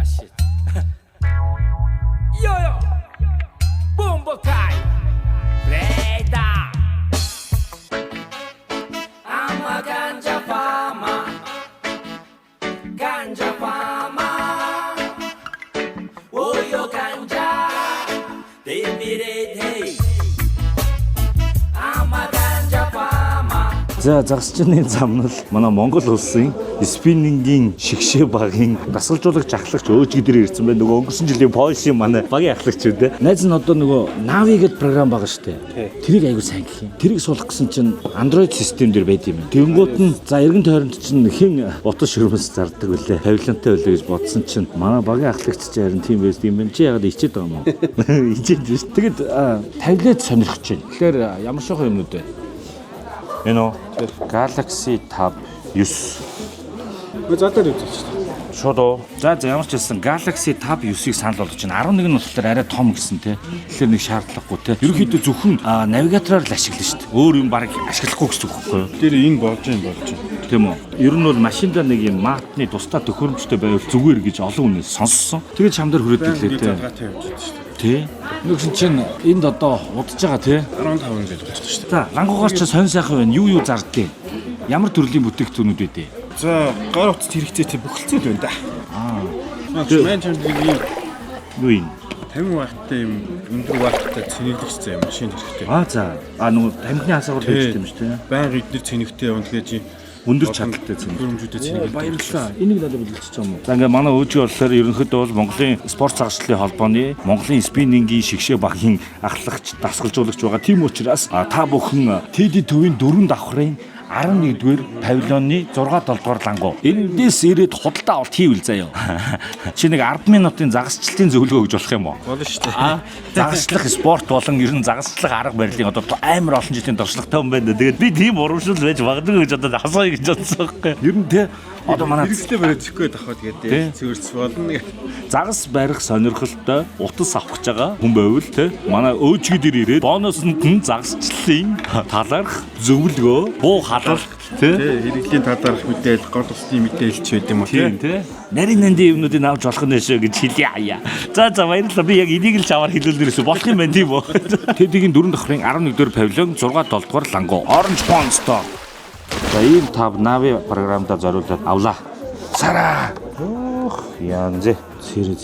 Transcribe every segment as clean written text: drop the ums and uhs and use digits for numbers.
shit. Yo yo. Bomba kai. Breda. I'm a ganja farmer. Ganja farmer. Oh yo ganja. They made it hey. I'm a ganja farmer. За загсчны зам нь манай Монгол улсын спиннингийн шигшээ багийн дасгалжуулагч ахлагч өөжгөдөр ирсэн байна. Нөгөө өнгөрсөн жилийн Польшийн манай багийн ахлагч үү те. Найз нь одоо нөгөө Navi гэдэг програм байгаа шүү дээ. Тэрийг аягүй сайн гэх юм. Тэрийг суулгах гэсэн чинь Android систем дээр байд юм. Тэнгуут нь за эргэн тойронд чинь хэн утас шөрмөс зардаг вүлээ. Павильонтай үлээ гэж бодсон чинь манай багийн ахлагч чинь харин тийм байс юм байна. Чи ягаад ичээд байгаа юм уу? Ичээд биш. Тэгэд тавилаад сонирхож байна. Тэгэхээр ямар шохон юмнууд вэ? Энэ Galaxy Tab 9. Задар үзэж байна. Шууд уу. За ямар ч хэлсэн Galaxy Tab 9-ийг санал болгож байна. 11 нь болохоор арай том гэсэн те. Тэгэхээр нэг шаардлагагүй те. Ерөнхийдөө зөвхөн навигатороор л ашиглана шүү дээ. Өөр юм баг ашиглахгүй гэсэн үг байхгүй юу? Тэр энэ болж байна. Тийм үү. Ер нь бол машиндаа нэг юм маатны тусдаа төхөөрөмжтэй байвал зүгээр гэж олон хүнээс сонссон. Тэгээд чамдар хүрээд ирлээ те. Тий. Нэгсэн чинь энд одоо удаж байгаа тий 15 гэж байна шүү дээ. За, лангуугаар ч сонь сайхан байна. Юу зардیں۔ Ямар төрлийн бүтээгдэхүүнүүд вэ? За, гар утас хэрэгцээтэй бүхэлцэл байна да. Мэн чамдгийн юу юм? 50 ватттай юм, өндөр ватттай цэнэглэгчтэй юм машин хэрэгтэй. За. Нөгөө тамхины хасаагаар байж юм шүү дээ. Байнга эдгээр цэнэгтэй юм тэгэхээр чи өндөр чадaltaй цэнэг. хөрөмжүүдэд цэнэг. Баярлалаа. Энийг надад бэлдчихэж байгаа юм. За ингээ манай өөжөө болохоор ерөнхийдөө бол Монголын спорт загшлын холбооны Монголын спиннингийн шигшээ багийн ахлагч, дасгалжуулагч байгаа. Тийм учраас та бүхэн TD төвийн 4 давхрын 11-р павильоны 6-7 дугаар лангуу. Эндээс ирээд худалдаа авалт хийвэл заяа. Чи нэг 10 минутын загасчлалын зөвлөгөө өгж болох юм уу? Болно шүү дээ. Загасчлах спорт болон ер нь загасчлах арга барилын одоо амар олон жилийн туршлагатай хүн байна. Тэгээд би тийм урамшил байж магадгүй гэж одоо асууя гэж бодсон байхгүй. Ер нь те одоо манай хэрэгслээ бариад зөхгүй тахаа тэгээд цэвэрч болно. Загас барих сонирхолтой утас авах гэж байгаа хүн байвал те манай өөжгөдөр ирээд бонуснд нь загасчлалын талаарх зөвлөгөө буу халах те хэрэглийн талаарх мэдээлэл, гол усны мэдээлэлч байд юм уу те нарийн нандин юмнуудыг авч болох нь шүү гэж хэлье аяа. За баярлалаа. Би яг энийг л чамаар хэлүүлнээрээс болох юм байна тийм үү? Тэдгийн 4 давхрын 11-р павильон 6-7 дугаар лангуу. Orange Pond Store. За ийм Tab Navi програмдаа зориулаад авлаа. Сара. Янз. Цэри.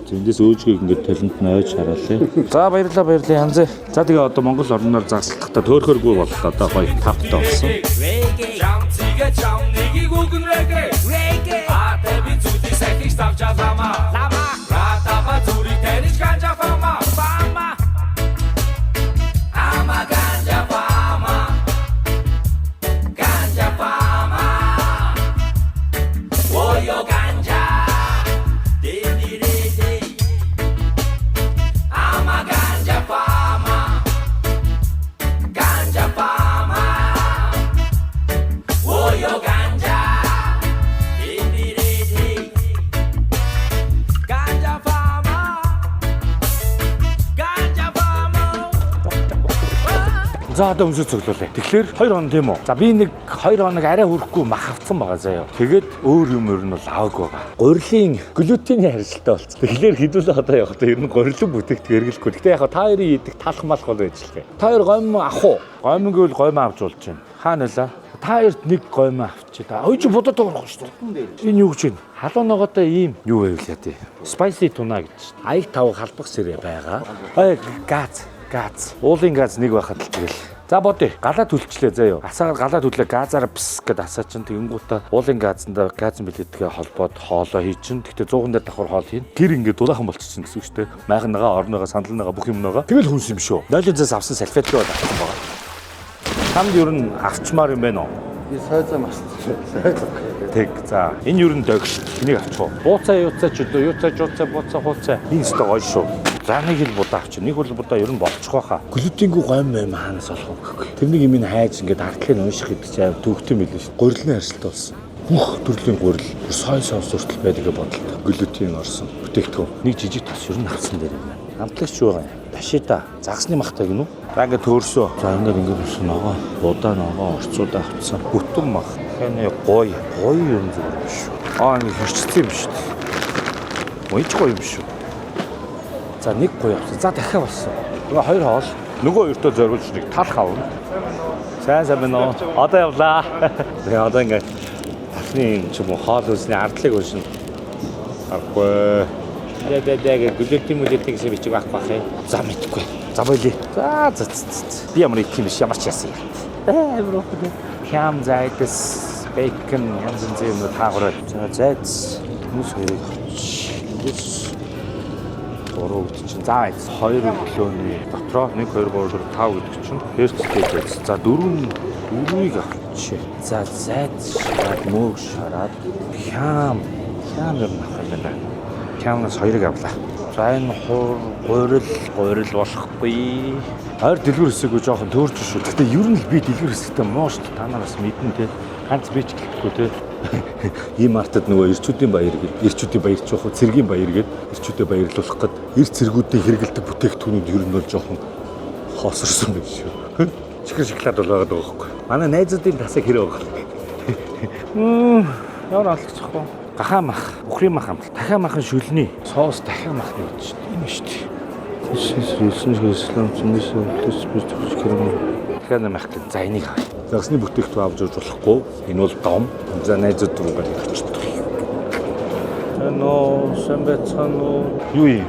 Зэндээс өөжгийг ингээд талент нь ойж хараалаа. За баярлалаа янз. За тэгээ одоо Монгол орноор загсалдахдаа төөрхөргүй боллоо. Одоо гоё тавтай болсон. За одоо өмсөж цоглуулъя. Тэгэхээр 2 хоног тийм үү? За би нэг 2 хоног арай хүрэхгүй мах авцсан байгаа заяа. Тэгээд өөр юм нь бол аваагүй байгаа. Гурилын глютений харилцаатай болцсон. Тэгэхээр хэдүүлээ одоо явахдаа ер нь гурилан бүтээгдэхүүн эргэлэхгүй. Гэтэ яг та хоёрын идэх талх малх бол байж л бай. Та хоёр гомь ах уу? Гомь гэвэл гомь авч болж байна. Хаана нэлээ? Та хоёрт нэг гомь авчи. Ой чи бодоод байгаа шүү дээ. Энэ юу гэж байна? Халуун ногоотой ийм юу байв л яа тий. Spicy tuna гэж. Аяг тав халбах сэрэ байгаа. Газ. Уулын газ нэг байхад л тэгэл. За бодъё. Галаа түлчлээ заяа. Асаагаар галаа түлээ газаараа пс гэд асаа чин тэгэнгүүтээ уулын газанда газ билетгээ холбоод хоолоо хий чин. Тэгтээ 100 дээр давхар хоол хийн. Гэр ингээд дулаахан болчихсон гэсэн үг шүү дээ. Майхнагаа, орныгоо, сандалныгаа бүх юмнаагаа. Тэгэл хүнс юм шүү. Нойлын зас авсан салфетлээ бол авсан байгаа. Танд ер нь авчмаар юм байна уу? Би сайзаа масчихсан. Тэг. За энэ ер нь догш. Энийг авчих уу? Бууцаа ч өдөө бууцаа хууцаа. Энэ ч гоё шүү. За нэг л будаа авчих. Нэг бол будаа ер нь болчих واخа. Глютенгүй гомь юм хаанаас олох юм гэхгүй. Тэрнийг юм хайж ингээд артлыг унших гэдэг чинь аим төвхтөн билээ шүү. Гурилны харилцалтай болсон. Бүх төрлийн гурил сой соус хүртэл байдгийг бодлоо. Глютен орсон бүтээгдэхүүн. Нэг жижиг тас ер нь авсан дээр юм байна. Амтлагч юу байгаа юм? Ташида. Загсны махтай гинүү. За ингээд төөрсөө. За ингээд өсөн ногоо. Будаа ногоо орцуудаа авцсан. Бүтэн мах. Хэнэ гоё юм зүгээр биш шүү. Ингээд хэрчсэн юм шүү дээ. Мууч гоё юм шүү. За нэг гоё авсан. За дахиад болсон. Нөгөө хоёр хоол. Нөгөө хоёртоо зориулж нэг талх авна. Сайн байна уу? Одоо явлаа. Тэгээ одоо ингээд тасны ч юм уу хоол үсний ардлыг уншина. Аргагүй. Дэдэ гүлэтийн гэсэн бичиг авах бах юм. За мэдгүй. За болий. За. Би ямар их юм биш ямар ч яасан. Бро. Хям зайдас бэкон янз янзын таагаараа. За зайц. Хүмүүс хоёрыг ингэж уруу гэдэг чинь. За хоёр өглөөний дотроо 1 2 3 4 5 гэдэг чинь ферсттэй байж. За дөрвийг авчи. За зайц шараад мөөг шараад хям юм байна. Хямнаас хоёрыг авлаа. За энэ гурил болохгүй. Хоёр дэлгүүр хэсэгөө жоохон төөрч шүү. Гэтэ ер нь л би дэлгүүр хэсэгтээ муу шүү. Та нараас мэдэн те. Ганц би ч гэхгүй те. Ийм артад нөгөө эрчүүдийн баяр гэдэг. Эрчүүдийн баяр ч жоох цэргийн баяр гэдэг. Эрчүүдэд баярлуулах гээд эр цэргүүдийн хэрэгэлдэг бүтээгдэхүүнүүд ер нь бол жоохон хоосорсон байх шүү. Чихэр шоколад бол байгаа байхгүй. Манай найзуудын тасаг хэрэг байгаа. Ямар алгацхгүй. Гахаа мах, ухрын мах амт. Дахиад махын шүлний соус дахиад махны үү шүү. Энэ шүү дээ. Дахиад мах гэж за энийг авъя. Загсны бүтээгдэхүүн авч явж болохгүй. Энэ бол дом. За найзууд руугаа авчихдаг. Нөө самбацхан юу юм?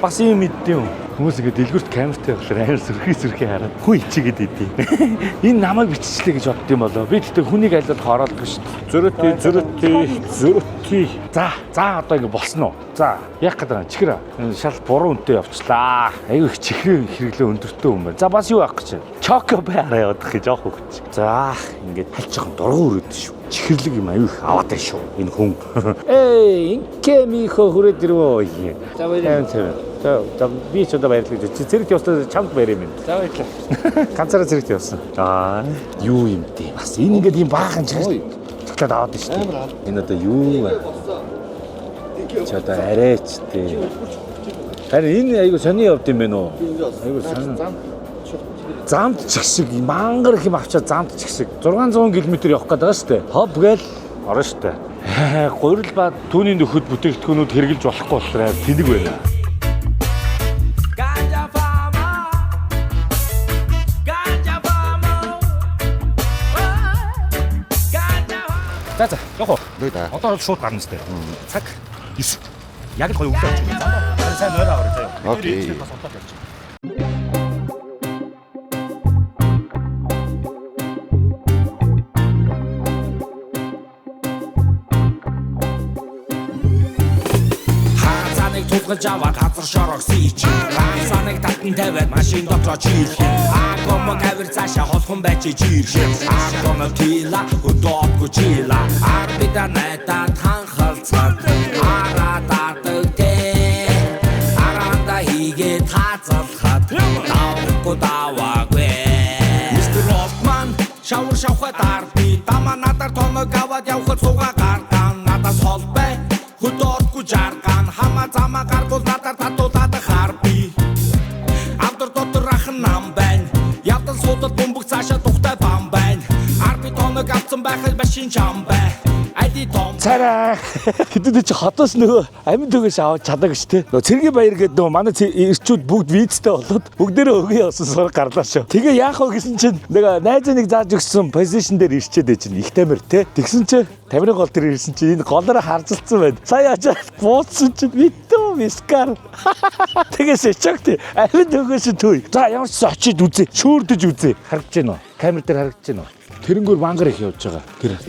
Бас юм мэддэв. Хүмүүс ингэ дэлгүрт камертай болохоор амар сөрхий хараад хүн ичигээд идэв. Энэ намайг биччихлээ гэж бодд юм болоо. Би тэгтээ хүнийг айлд хороолдог шүү дээ. Зөрөти. За одоо ингэ болсон уу? За яг гэдэг чихэр шал буруу үнэтэй явчлаа. Айгүй их чихрийн хэрэглээ өндөртэй юм байна. За бас юу авах гэж? Чоко байраа явах гэж жоох хөвч. За ингээд хальж жоохон дургуун өрөөд шүү. Чихэрлэг юм аюу их аваад байна шүү. Энэ хүн. Инкемихо хүрээд ирвөө. За баярлалаа. За би ч одоо баярлаж байна. Зэрэгт явснаа чамд баяр юм. За баярлалаа. Ганцаараа зэрэгт явсан. За юу юм бэ? Бас энэ ингээд юм баахан чихэр чоклад аваад байна шүү дээ. Энэ одоо юу вэ? Ч одоо арайч дээ. Харин энэ айгу сони явд юм бэ нөө? Айгу сони. Замд чих шиг мангар их юм авчаад замд чих шиг 600 км явах гээд байгаа шүү дээ. Хоб гээл орно шүү дээ. Гурил ба түүний нөхөд бүтээгдэхүүнүүд хэрглэж болохгүй болохоор тэнэг байна. За яг уу. Одоо шууд гарна сте. Цаг 9. Яг л гоё өглөө очив. Сайн нойроо аваарай заяа. Окей. Тулгалж аваа газар шорог сийч. Саныг татан тавиад машин дотроо чийлх. Агом гавэр цаашаа холхон байж жирх. Агом тила хөдөөгүй чила. Арбида найдаа танхалцаад. Арадаадаг те. Аранда хийгээ таацалхаад. Давгүй даваагүй. Мистер Ротман шавар шавхад арби. Дама надаар тоног аваад явхад суугаа гаргаан. Надаас холбай хөдөөгүй жарган. Хама зама гаргуул надаар татуулаад харби. Амтар дотор ахын нам байна. Явдан суудад бөмбөг цаашаа тухтай бам байна. Арби тоног авсан байхад машин чам бай. Айди том. Царай. Хэдүүд чи хотоос нөгөө амин төгөөс аваад чадаагүй ч те. Нөгөө цэргийн баяр гэдэг нөгөө манай эрчүүд бүгд визтэй болоод бүгдээрээ өгөө явсан сураг гарлаа шүү. Тэгээ яах вэ гэсэн чинь нөгөө найзаа нэг зааж өгсөн позишн дээр ирчээд байж их тамир те. Тэгсэн чи тамирын гол дээр ирсэн чи энэ голоороо харцалцсан байна. Сая ачаад бууцсан чи битүү вискар. Тэгээс чагт амин төгөөс төй. За ямар ч очиж үзье. Шүүрдэж үзье. Харагдаж байна уу? Камер дээр харагдаж байна уу? Тэрнгүүр мангар их явж байгаа. Тэр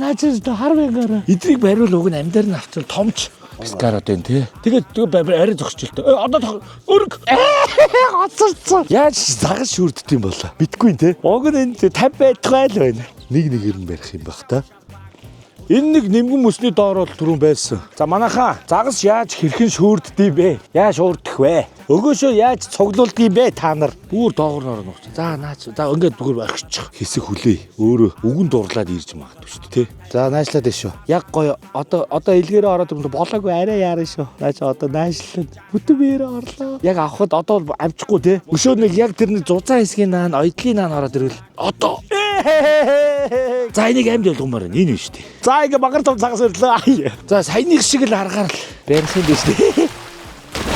наачиж харвэнгаараа эдрийг бариул уг нь амьдаар нь авчвал томч скараад байна тий. Тэгээд арай зогсчихлээ. Одоо өрг гоцорцсон. Яаж загас шүрддэг юм болоо? Битгүй тий. Уг нь энэ 50 байтугай л байна. Нэг нь барих юм бах та. Энэ нэг нэмгэн мөсний доор бол түрүүн байсан. За манайхаа загас яаж хэрхэн шүүрддэм бэ? Яаж шуурдах вэ? Өгөөшөө яаж цуглуулдгийм бэ та нар? Бүр доогоор нууц. За наач. За ингээд бүгөр орхичих. Хэсэг хүлээ. Өөрөө үгэн дурлаад ирж магадгүй шүү дээ, тий. За наашлаад дэшөө. Яг гоё. Одоо илгээрээ ороод юм болоогүй арай яарна шүү. Наач одоо наашлаад бүтбээрээ орлоо. Яг авахд одоо авчихгүй тий. Өшөө нэг яг тэр нэг зузаан хэсгийн наан, ойдлын наан ороод ирвэл одоо За энийг амьд ойлгомоор энэ шүү дээ. За ингээ багар том цагаас өрлөө. За саяных шиг л аргаар л барих юм биш дээ.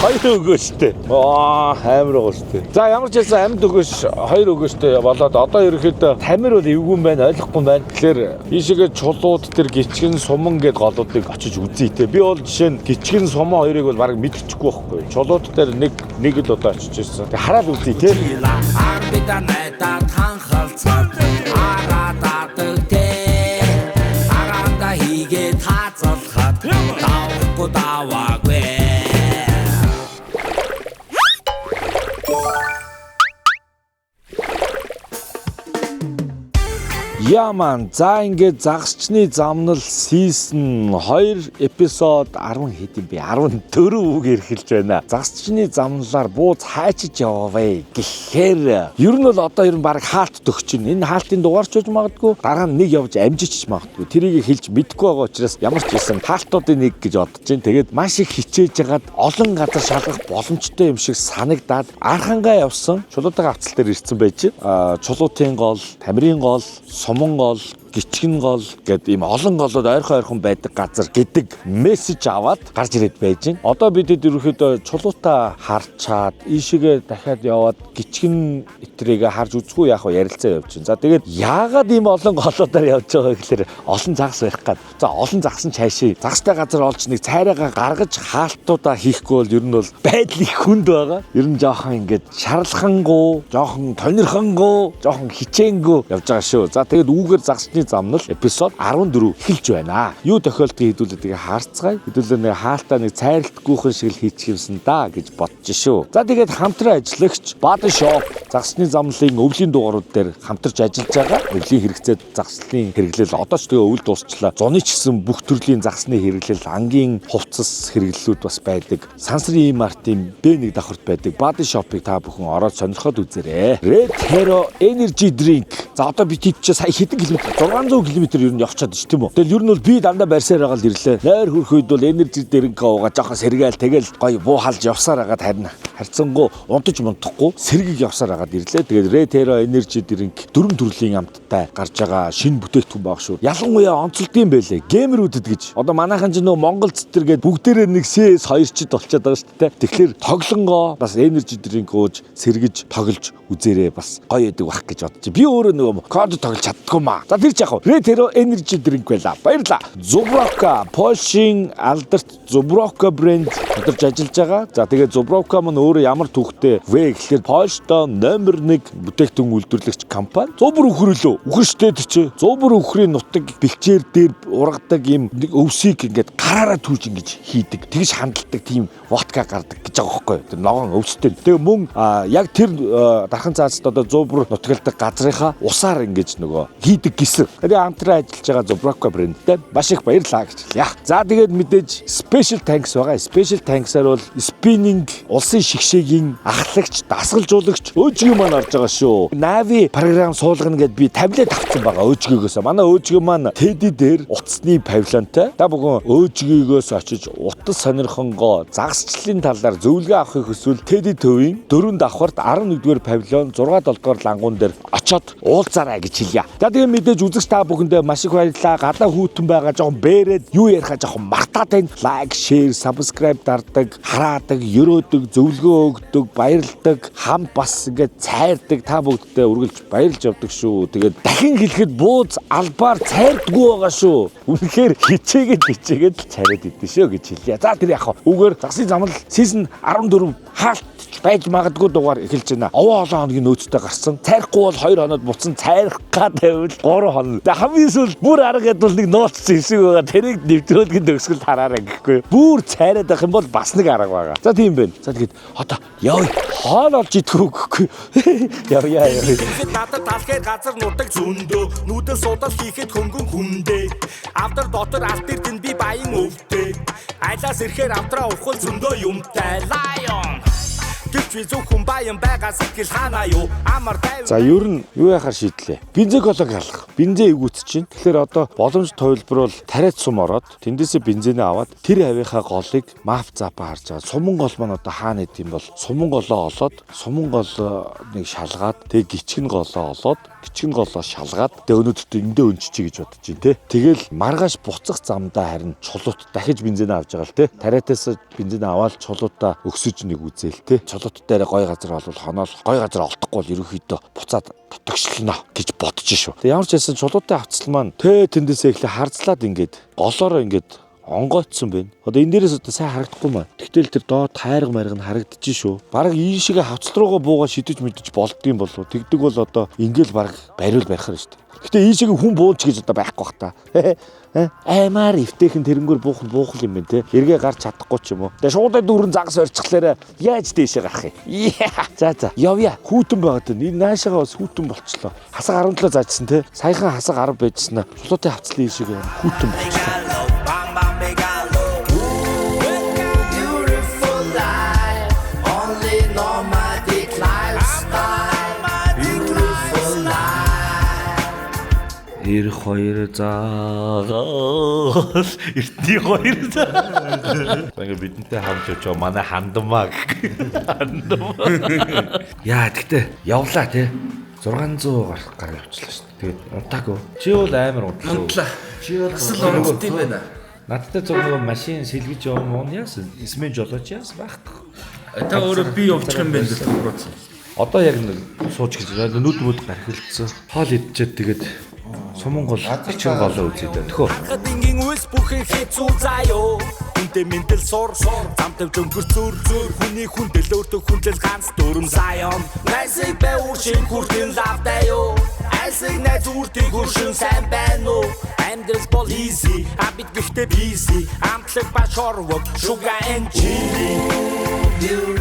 Хоёр өгөөштэй. Амар өгөөштэй. За ямар ч хэлсэн амьд өгөөш хоёр өгөөштэй болоод одоо ерөөхдөө тамир бол эвгүй юм байна, ойлгохгүй юм байна. Тэгэхээр ийшээгээ чулууд тэр гिचгэн суман гэд голуудыг очиж үзье те. Би бол жишээ нь гिचгэн суман хоёрыг бол баг мэдчихгүй байхгүй. Чулууд дээр нэг л удаа очиж ирсэн. Тэг хараад үзье те. Арбида найдаад ханхалцаад арадаадаг те. Аранда хийгээд хаацалхаад давхгүй даваагүй. Яман за ингээд загасчны замнал season 2 эпизод 10 хэд юм бэ? 14 үг эрхэлж байна. Загасчны замналаар бууз хайчиж яваа гэхээр ер нь бол одоо ер нь баг хаалт төгч чинь. Энэ хаалтын дугаарч байж магадгүй. Дараа нь нэг явж амжиж магадгүй. Тэрийг хэлж мэдэхгүй байгаа учраас ямар ч байсан хаалтуудын нэг гэж бодож чинь. Тэгээд маш их хичээж хагаад олон газар шалгах боломжтой юм шиг санагдаад Архангаа явсан. Чулуутаа авцал дээр ирсэн байж. Чулуутын гол, тамирын гол, суман гол, гिचгэн гол гэдэг ийм олон голууд ойрхон байдаг газар гэдэг мессеж аваад гарч ирээд байж гин. Одоо бид ерөөхдөө чулуутаа харчаад ийшээгээ дахиад яваад гिचгэн итрийг харж үзгүй яах вэ ярилцаа явж байна. За тэгээд яагаад ийм олон голуудаар явж байгаа гэхээр олон загас байх гад. За олон загас нь цаашаа загастай газар олж нэг цайраагаа гаргаж хаалтуудаа хийхгүй бол ер нь бол байдал их хүнд байгаа. Ер нь жоохон ингээд шарлахангуу, жоохон тонирхангуу, жоохон хичээнгүү явж байгаа шүү. За тэгээд үүгээр загасны замнал эпизод 14 эхэлж байна. Юу тохиолдгийг хэдүүлээ харцгаая. Хэдүүлээ нэг хаалтаа нэг цайралтгүйхэн шиг л хийчих юмсан да гэж бодож шүү. За тэгээд хамтран ажиллагч Body Shop загасны замналын өвлийн дугаарууд дээр хамтарч ажиллаж байгаа. Өвлийн хэрэгцээ загасны хэрэглэл одоо ч тэгээ өвөл дуусчлаа. Зуны ч гэсэн бүх төрлийн загасны хэрэглэл, ангийн хувцас хэрэглэлүүд бас байдаг. Сансрын Мартин B1 давхарт байдаг. Body Shop-ыг та бүхэн ороод сонирхоод үзээрэй. Red Hero Energy Drink. За одоо би тийч сая хэдэн километр 600 км ер нь явчихад ш тийм үү. Тэгэл ер нь бол би дандаа барьсаар байгаа л ирлээ. Нойр хөрөх үед бол энержи дэрэнгээ уугаа жоохон сэргээл тэгэл гоё буу халж явсаар хагаад харина. Харцсангуу унтаж мунтахгүй сэргийг явсаар хагаад ирлээ. Тэгээд Red Hero энержи дэрэнг дөрвөн төрлийн амттай гарч байгаа шинэ бүтээгдэхүүн баг шүү. Ялангуяа онцлогдсон байлээ. Геймерүүдэд гэж. Одоо манайхан ч нөгөө Монгол цэцэргээд бүгдээрээ нэг CS 2-чд болчиход байгаа шүү дээ. Тэгэхээр тоглонгоо бас энержи дэрэнг ууж сэргэж тоглож үзээрээ бас гоё байдаг бах гэж бодчих. Би өөрөө нөгөө код тоглож чаддгүй маа. За тэр ч яг Red Hero Energy Drink байла. Баярлаа. Zubrovka Польшийн алдарт Zubrovka брэнд хамтарч ажиллаж байгаа. За тэгээд Zubrovka маань өөрөө ямар түүхтэй вэ гэхэлэр Польшдо номер 1 бүтээгдэхүүн үйлдвэрлэгч компани. Зубр үхрэлөө. Үхэрчтэй тэр чи. Зубр үхрийн нутаг бэлчээр дээр ургадаг юм нэг өвсийг ингээд гараараа түүж ингэж хийдэг. Тэгж хандлагдаг тийм водка гардаг гэж байгаа байхгүй. Тэр ногоон өвстэй. Тэгээ мөн яг тэр дархан цаацд одоо Зубр нутагладаг газрынхаа усаар ингэж нөгөө хийдэг гисэр. Тэгээд хамтран ажиллаж байгаа Zubrovka брэндтэй маш их баярлалаа гэж хэлье. За тэгээд мэдээж special thanks байгаа. Special thanks-аар бол spinning улсын шигшээгийн ахлагч, дасгалжуулагч өөжгөө маань орж байгаа шүү. Navi програм суулгана гэд би таблет авсан байгаа өөжгөөс. Манай өөжгөө маань Teddy дээр утасны павильонтой. Та бүхэн өөжгөөс очиж утас сонирхонгоо загасчлалын талаар зөвлөгөө авахыг хүсвэл Teddy төвийн 4 давхарт 11-р павильон 6-7-р лангуун дээр очоод уулзаарай гэж хэлье. За тэгээд мэдээж үзэгч та бүхэндээ маш их баярлалаа. Гадаа хүүтэн байгаа жоохон бээрээд юу ярихаа жоохон мартаад байна. Лайк, шеэр, сабскрайб дардаг, хараадаг, өрөөдөг, зөвлөгөө өгдөг, баярлдаг, хамт бас ингээд цайрдаг та бүгдтэй үргэлж баярлж явдаг шүү. Тэгээд дахин хэлэхэд бууз албаар цайрдаггүй байгаа шүү. Үнэхээр хичээгээд цайраад идэв шүү гэж хэлье. За тэр яг үгээр загсны замнал season 14 хаалт байж магадгүй дугаар эхэлж байна. Овоо олон хоногийн нөөцтэй гарсан. Цайрахгүй бол 2 хоноод буцсан цайрах гадайвал 3 хоног. Тэгээ хамгийн сүүл бүр арга гэдвэл нэг нууцсан хэсэг байгаа. Тэрийг нэвтрүүлгийн төгсгөл хараарай гэхгүй. Бүр цайраад байх юм бол бас нэг арга байгаа. За тийм байна. За тэгээд одоо явъя. Хоол олж идэхгүй гэхгүй. Явъя. Надад талхаар газар нутаг зөндөө. Нүүдэл судал хийхэд хөнгөн хүндээ. Автар дотор алтэр тэнд би баян өвдөө. Айлаас ирэхээр автраа ухвал зөндөө юмтай. Lion Гэвч би зөвхөн баян байгаа сэтгэл ханаа юу амар тайван. За ер нь юу яхаар шийдлээ. Бензин колог алах. Бензин эвгүүц чинь. Тэгэхээр одоо боломж тойволборол тариач сум ороод тэндээсээ бензинээ аваад тэр авийнхаа голыг мап запа харж байгаа. Суман гол маань одоо хаана идэм бол суман голоо олоод суман голыг шалгаад тэг гिचгэн голоо олоод гिचгэн голоо шалгаад тэг өнөөдөртөө эндээ өнччихье гэж бодож байна те. Тэгэл маргааш буцах замдаа харин чулуут дахиж бензинээ авч байгаа л те. Тариатаас бензинээ аваад чулуудаа өксөж нэг үзээл те. Чулуут дээр гой газар олвол хоноол гой газар олдохгүй бол ерөнхийдөө буцаад татгшлна гэж бодож шүү. Тэг ямар ч байсан чулуутын авцал маань тэндээсээ эхлээ харцлаад ингээд голоороо ингээд онгойтсон байна. Одоо энэ дээрээс одоо сайн харагдахгүй маа. Тэгтэл тэр доод тайраг мариг нь харагдчих шүү. Бараг ийм шиг хавцал руугаа буугаад шидэж мэдэж болдгийм болов. Тэгдэг бол одоо ингээл бараг бариул барихаар шүү дээ. Гэтэ ийм шиг хүн бууж гэж одоо байхгүй бах та. Аймаар эвтэйхэн тэрнгөр буух юм байна те. Эргээ гарч чадахгүй ч юм уу. Тэгээ шуудаа дүүрэн загас орчихлаарэ яаж дээшээ гарах юм. За явъя. Хүүтэн байгаад энэ наашаага бас хүүтэн болчлоо. Хасаг 17 заажсан те. Саяхан хасаг 10 байжснаа. Чулуутын хавцлын шиг хүүтэн болчлоо. Эр хоёр заагаал эртний хоёр заагаал. Ингээ бидэнтэй хамт явж манай хандмаа. Яа тэгтээ явлаа те. 600 гарах явчлаа шүү дээ. Тэгээд унтаагүй. Чи бол амар унтлаа. Чи бол асал унтд юм байна. Надтай зөв нэг машин сэлгэж явсан юм яасан? Эсмэн жолооч яасан байхгүй. Та өөрөө би явчих юм байна гэж бодсон. Одоо яг нэг сууч гэж нүд гархилдсан. Хоол идчихэд тэгээд суман гол гिचгэн голоо үзээд төхөө. Хадингийн үс бүхэн хэцүү заяо. Үнтэй мэндэл сур замтав дөнгөр зүр хүний хүндэл өөртөө хүндэл ганц дүрм заяон. Найсыг бай уушин хүртэн лавдаяо. Айсыг найз үртийг хуршин сайн байна уу? Амьдрал бол easy, абит гэхдээ busy. Амтлаг ба шорвог, sugar and chili.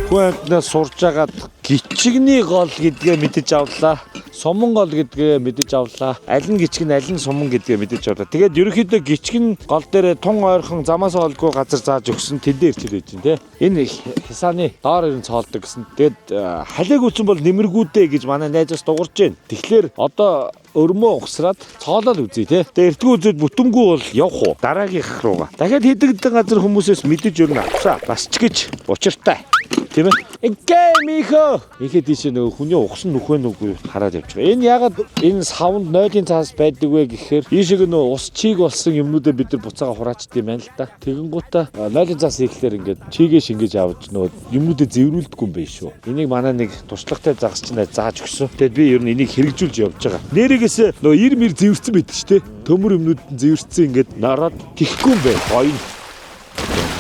Хүүхднээ сурж агаад гिचгний гол гэдгээ мэдэж авлаа. Суман гол гэдгээ мэдэж авлаа. Аль нь гिचгэн, аль нь суман гэдгээ мэдэж авлаа. Тэгээд ерөнхийдөө гिचгэн гол дээр тун ойрхон замаас олгүй газар зааж өгсөн тэндээ ирчээд байж дээ. Энэ хисааны доор ирэн цоолдог гэсэн. Тэгээд халиг үсэн бол нэмэргүүдээ гэж манай найзаас дуурж байна. Тэгэхээр одоо өрмөө ухсраад цоолол үзье те. Тэгээд эртгүү үзээд бүтэмгүй бол явах уу? Дараагийнх руугаа. Дахиад хэдэгдэн газар хүмүүсээс мэдэж өрнө авчаа. Бас ч гэж учиртай. Тийм ээ. Эгэ михо. Ихэд тийш нөгөө хүний ухсан нүхвэ нүггүй хараад явж байгаа. Энэ ягаад энэ савнд нойлын цаас байдаг вэ гэхээр ийшээ нөгөө ус чиг болсон юмнуудаа бид нар буцаага хураачд юм байна л да. Тэгэнгүүтээ нойлын цаас ирэхлээр ингээд чигээ шингээж авч нөгөө юмнуудаа зэврүүлдэггүй юм байна шүү. Энийг манай нэг туршлагатай загас чинь зааж өгсөн. Тэгэд би ер нь энийг хэрэгжүүлж явж байгаа. Нэрээс нөгөө ир мэр зэвэрсэн байдаг ч те. Төмөр юмнууд нь зэвэрсэн ингээд нараад тихгүй юм байна. Гоё.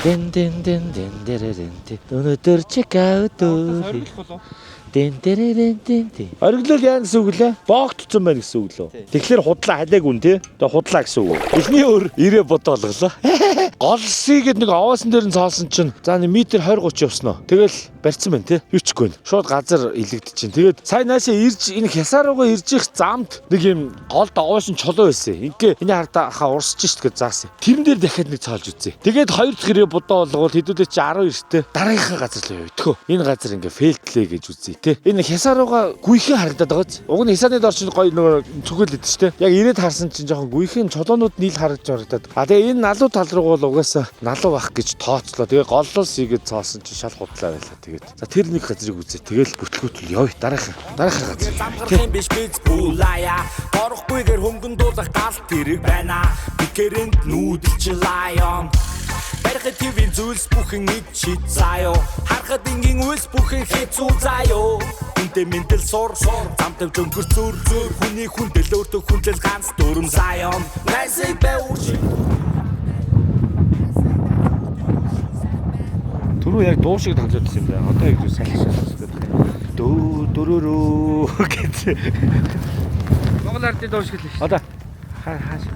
Дэн өнөөдөр чекаут Ориглол яа гэсэн үг лээ? Боогдсон байна гэсэн үг лөө. Тэгэхээр худлаа халиаг үн тий. Тэгээ худлаа гэсэн үг. Эхний өөр ирээ бодоолголоо. Голсыгээд нэг овоосон дээр нь цаалсан чинь за нэг метр 20 30 явснаа. Тэгэл барьсан байна тий. Юу ч үгүй. Шууд газар илэгдэж чинь. Тэгээд сайн наашаа ирж энэ хясааруугаа ирж их замд нэг юм голд овоосон чолоо байсан. Ингээ энэ хардаа хаа урсч шít гэж заасан. Тэрэн дээр дахиад нэг цаалж үзье. Тэгээд хоёр дахь ирээ бодоолгол хэдүүлээ чи 19-тэй дараагийнхаа газар л явъя. Энэ газар ингээ фейлтлээ гэж үзье. Энэ хясааруугаа гүйхэн харагдаад байгаа ч. Уг нь хясааны дор чинь гоё нөгөө цүгэлэд ч те. Яг ирээд харсан чинь жоохон гүйхэн чолоонууд нийл харагдж харагдаад. А тэгээ энэ налуу тал руу бол угаасаа налуу бах гэж тооцлоо. Тэгээ голлол сийгээд цоосон чинь шал худлаа байлаа. Тэгээд за тэр нэг газрыг үзээ. Тэгэл бүтлгүүтэл явъя дараахаа газар. Замхрын биш биз пулая. Борохгүйгээр хөнгөн дуулах галт тэрэг байна. Бикэрэнд нүүдэлч лайон. Барихад твийн зүйлс бүхэн ичид заяо. Харахад ингийн үйлс бүхэн хэцүү заяо. Үнтэй мэндэл сур замтав дөнгөр зүр хүний хүндэл өөртөө хүндэл ганц дүрм заяон. Найсыг бай уушин. Түрүү яг дуу шиг тоглоод байсан юм байна. Одоо яг сайн шалгаж дөрөөрөө гэж. Монгол ардын дуу шиг л шүү. Одоо хааш.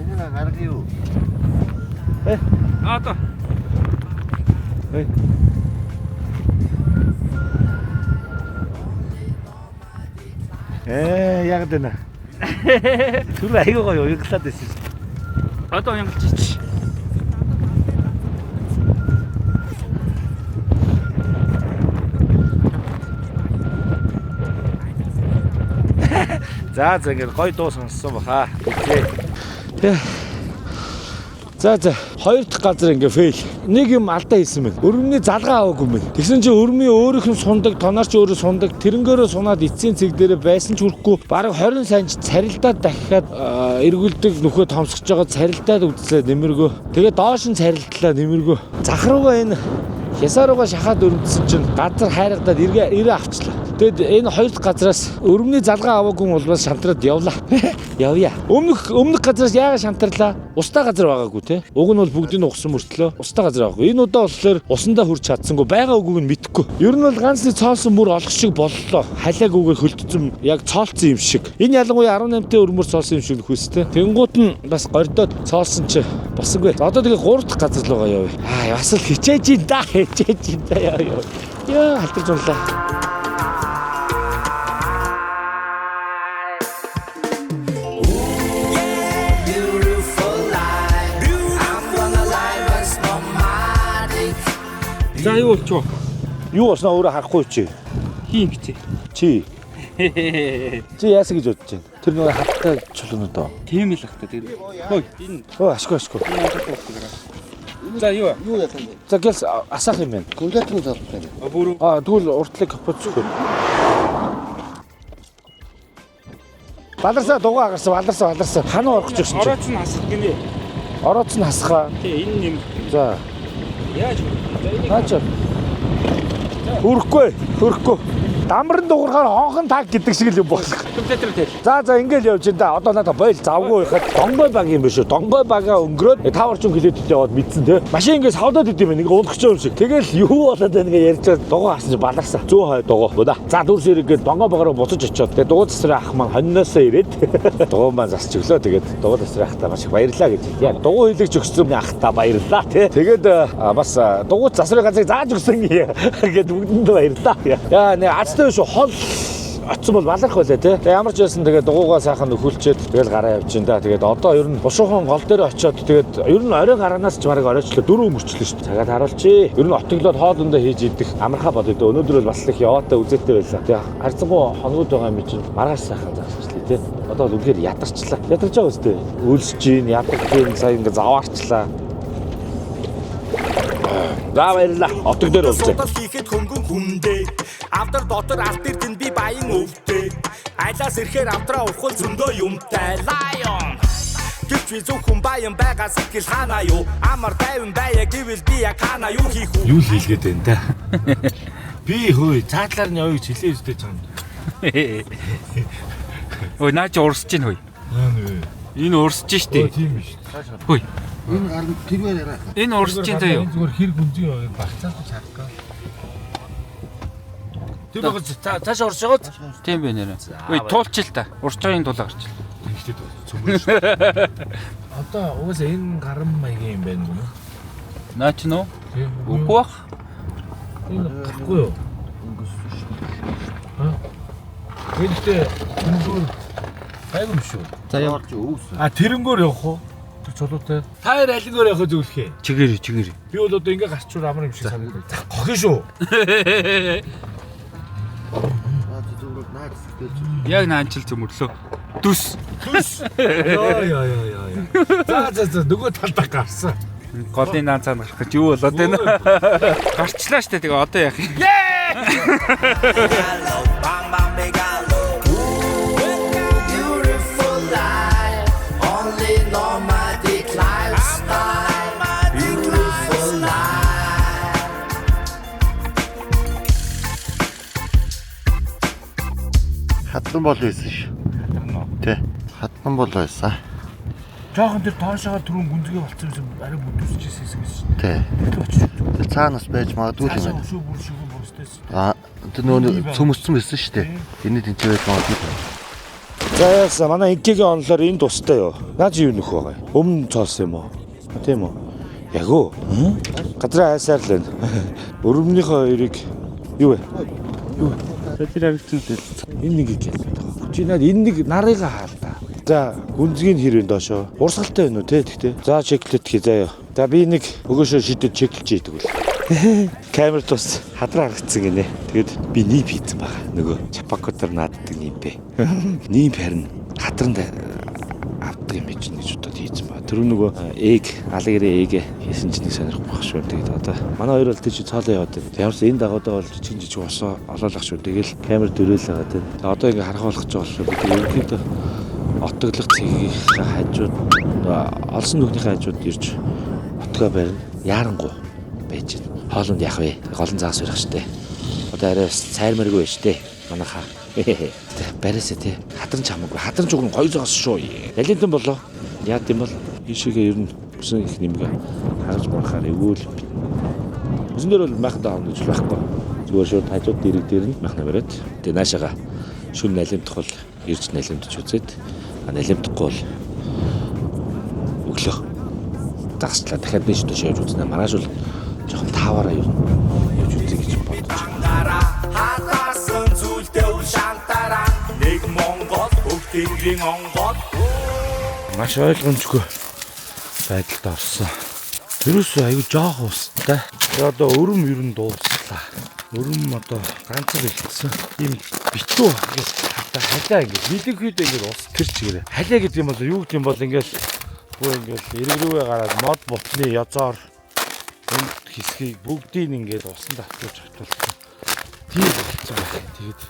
Энэ гаргая юу? Одоо. Яг дэна. Түр аягаа уянгалаад байсан. Одоо уянгалж ич. За ингээд гоё дуу сонссон баха. Окей. За хоёр дахь газар ингээ фейл. Нэг юм алдаа хийсэн мэн. Өрөмний залгаа аваагүй мэн. Тэгсэн чинь өрөмний өөрийнх нь сундаг, тоноор ч өөрөө сундаг. Тэрнгөөрөө сунаад эцсийн цэг дээрээ байсан ч хүрэхгүй. Бараг 20 санж царилдаад дахиад эргүүлдэг нөхөө томсгож байгаа царилдаад үзлээ нэмэргөө. Тэгээ доош нь царилдлаа нэмэргөө. Зах руугаа энэ хясааруугаа шахаад өрөвдсөн чинь газар хайрагдаад ирээ авчлаа. Тэгэд энэ хоёр дахь газраас өрөмний залгаа аваагүй болвол шантраад явлаа. Явъя. Өмнөх газраас яагаад шантарлаа? Устаа газар байгаагүй те. Уг нь бол бүгдийг угсан мөртлөө устаа газар байгаагүй. Энэ удаа болохоор усандаа хүрч чадсангүй байгаа үгүйг нь мэдэхгүй. Ер нь бол ганцны цоолсон мөр олох шиг боллоо. Халиагүйгээр хөлтцөн яг цоолцсон юм шиг. Энэ ялангуяа 18-т өрмөр цоолсон юм шиг нөхөс те. Тэнгуут нь бас гордоод цоолсон чи босонгүй. Одоо тэгээ 3 дахь газар руугаа явъя. Бас л хичээж ин да. Яа халтар жуулаа. За юу болчих вэ? Юу болсноо өөрөө харахгүй чи. Хийн гэж. Чи яасан гэж бодож байна? Тэр нөгөө хаттай чулуунууд аа. Тийм л ахта тэр. Хөөе энэ. Ашгүй. За юу? Юу яасан бэ? За гэлс асаах юм байна. Гүлэтгэн залтай. Бүрүү. Тэгвэл уртлыг капуцгүй. Баларсаа дугаа агарсан. Ханаа орох гэж байна. Орооч нь хасах гинэ. Орооц нь хасхаа. Тий энэ юм. За. Яаж вэ? Наач. Хөрөхгүй. Дамрын дуурахаар хонхон таг гэдэг шиг л юм болох. Компьютер тэл. За ингээд явж энэ. Одоо надад бойл завгүй байхад донгой баг юм биш үү? Донгой бага өнгөрөөд 5 орчим километр яваад мэдсэн те. Машин ингээд савдаад идэв юм. Ингээ унах гэж юм шиг. Тэгэл юу болоод байна ингээ ярьж байгаа дугаа харсан чинь баларсан. 100 хой дугаа. Да. За дүрс ирээд донгой багаараа буцаж очиод. Тэгээ дугуй засраа ах маань хонноосоо ирээд дугуй маань засч өглөө. Тэгээд дугуй засраа ахтаа маш их баярлаа гэж. Яг дугуй хэлэгч өгсөн ахтаа баярлаа те. Тэгээд бас дугуй засраа газрыг зааж өгсөн гээд бүгдэнд баярлаа. Яа нэ ацтай шүү хол очсон бол баларх байлаа тий. Тэгээ ямар ч байсан тэгээ дугуйгаа сайхан нөхөлчөөд тэгэл гараа явчихин да. Тэгээд одоо ер нь бушуухан гол дээр очиод тэгээд ер нь орой гараанаас ч марыг оройчлоо 4 өнгөрчлөө шүү дээ. Цагаад харуулчих. Ер нь отоглоод хоолндоо хийж идэх амархаа болоо дээ. Өнөөдөр бол бас их яваатай үзээтэй байлаа. Тэгээ харцангуй хоногуд байгаа юм чинь маргааш сайхан заасчлаа тий. Одоо бол үнэхээр ядарчлаа. Ядарч байгаа үстэй. Үйлсэж гин ядарч гин сая ингээ заваарчлаа. За баярлалаа. Отог дээр уулзъя. Хийхэд хөнгөн хүндээ. Авдар дотор алт эрдэн би баян өвдөө. Айлаас ирэхээр авдраа ухвал зөндөө юмтай. Lion. Гэвч би зөвхөн баян байгаа сэтгэл хаана юу? Амар тайван байя гэвэл би яг хаана юу хийх үү? Юу хийлгээд байна та? Би хөөе цаатлаар нь явъя гэж хэлээ үстэй чам. Ой наа чи урсж чинь хөөе. Энэ урсж штэ. Тийм биш. Хөөе. Энэ гарын тэрвэр яриа. Энэ урсж чинь заяа. Зүгээр хэр гүнзгий яваа багцаас ч харахгүй. Тэр багц цааш орж байгаад Тийм байна нэрэ. Ой туулчих л та. Урсж байгаагийн тулаа гарч. тэгчтэй цөмөр шүү. Одоо угаасаа энэ гарам маягийн юм байна уу? Наа чи нөө? Тийм. Үгүй бах. Энэ гарахгүй юу? Гэхдээ тэрнгөр хайгуу юм шүү. За яа. Тэрнгөр явах уу? Тэр чулуутай. Та хоёр алингөр явах зөвлөхөө. Чигээр. Би бол одоо ингээ гарчвал амар юм шиг санагдав. Гохин шүү. Яг наанчил цөмөрлөө. Дүс. Яа. За нөгөө талдаа гарсан. Голын наан цаана гарах гэж юу болоод байна? Гарчлаа штэ тэгээ одоо яах юм? Хатан бол байсан шүү. Тэ. Хатан бол байсан. Жохон тэр тоошоо түрүүн гүнзгий болцсон юм арай бүдүүсчихсэн гэсэн. Тэ. Тэр цаанаас байж магадгүй юм байна. Шүү бүр шиг бүрстэйс. Тэр нөө цөмөссөн байсан шүү дээ. Эний тэнцээ байж магадгүй. За яасан манай инкигийн онлоор энэ тустай юу? Наа чи юу нөх байгаа юм? Өмнө цоолсон юм уу? Тийм үү? Яг уу? Газраа хайсаар л байна. Өрөмнийхөө хоёрыг юу вэ? Тэр харагдсан. Энэ нэг их байна. Чи наад энэ нэг нарыг хаал та. За гүнзгий нь хэрвэн доошоо. Урсгалтай байна уу те тэгтээ. За чеклэт хий заяа. За би нэг өгөөшөө шидэд чеклж ийдэг үл. Камер тус хадраа харагдсан гинэ. Тэгээд би нип хийсэн байгаа. Нөгөө чапакотор нааддаг нимпэ. Нимп харин хадранд авдаг юм чинь гэж бодоод хийсэн ба. Тэр нөгөө алгэрээ хийсэн чинь сонирхох байх шүү. Тэгээд одоо манай хоёр бол тийч цаалаа яваад байна. Ямарс энэ дагуудаа бол жижиг жижиг усаа олоолах шүү. Тэгэл камер дөрөөл байгаа тийм. Одоо ингээ харах болох ч болно шүү. Тэгээд ерөнхийдөө отоглох цэгийн хажууд олсон нүхнийхээ хажууд ирж отгоо барина. Ярангу байж байна. Хоолнд яах вэ? Голон заагс өрөх штэ. Одоо арай сайрмаргүй штэ. Манайхаа. Барьсаа тий. Хадран чамаагүй. Хадран чуган гоё зоос шүү. Ялентэн болоо. Яа гэм бол ийшээгээ ер нь бүсэн их нэмгээ харж барахаар эвгүй л. Бүсэн дээр бол майханд аавна гэж байхгүй. Зүгээр шууд хажууд дэрэг дээр нь майхна бариад. Тэгээ наашаага шүн налимдах бол ирж налимдч үзээд налимдахгүй бол өглөө дагслаа дахиад биш төш явж үзнэ. Маргааш бол жоохон тааваараа юу явж үзье гэж бодож байна. Хатасан зүйлдээ үл шантараа нэг Монгол хөвтөнгөрийн онгол маш ойлгомжгүй байдалд орсон. Ерөөсөө аюу жоох устай. Тэгээ одоо өрөм ер нь дууслаа. Өрөм одоо ганцаар илтсэн. Ийм битүү гэж хатаа халаа ингэ. Мэдэх үед ингэ ус тэр чигээрээ. Халаа гэдэг юм бол юу гэдэг юм бол ингээл бүр ингээл эрэг рүүгээ гараад мод бутны язоор энэ хэсгийг бүгдийг ингээд усан татварж хатуулсан. Тийм болчихсон байх. Тэгээд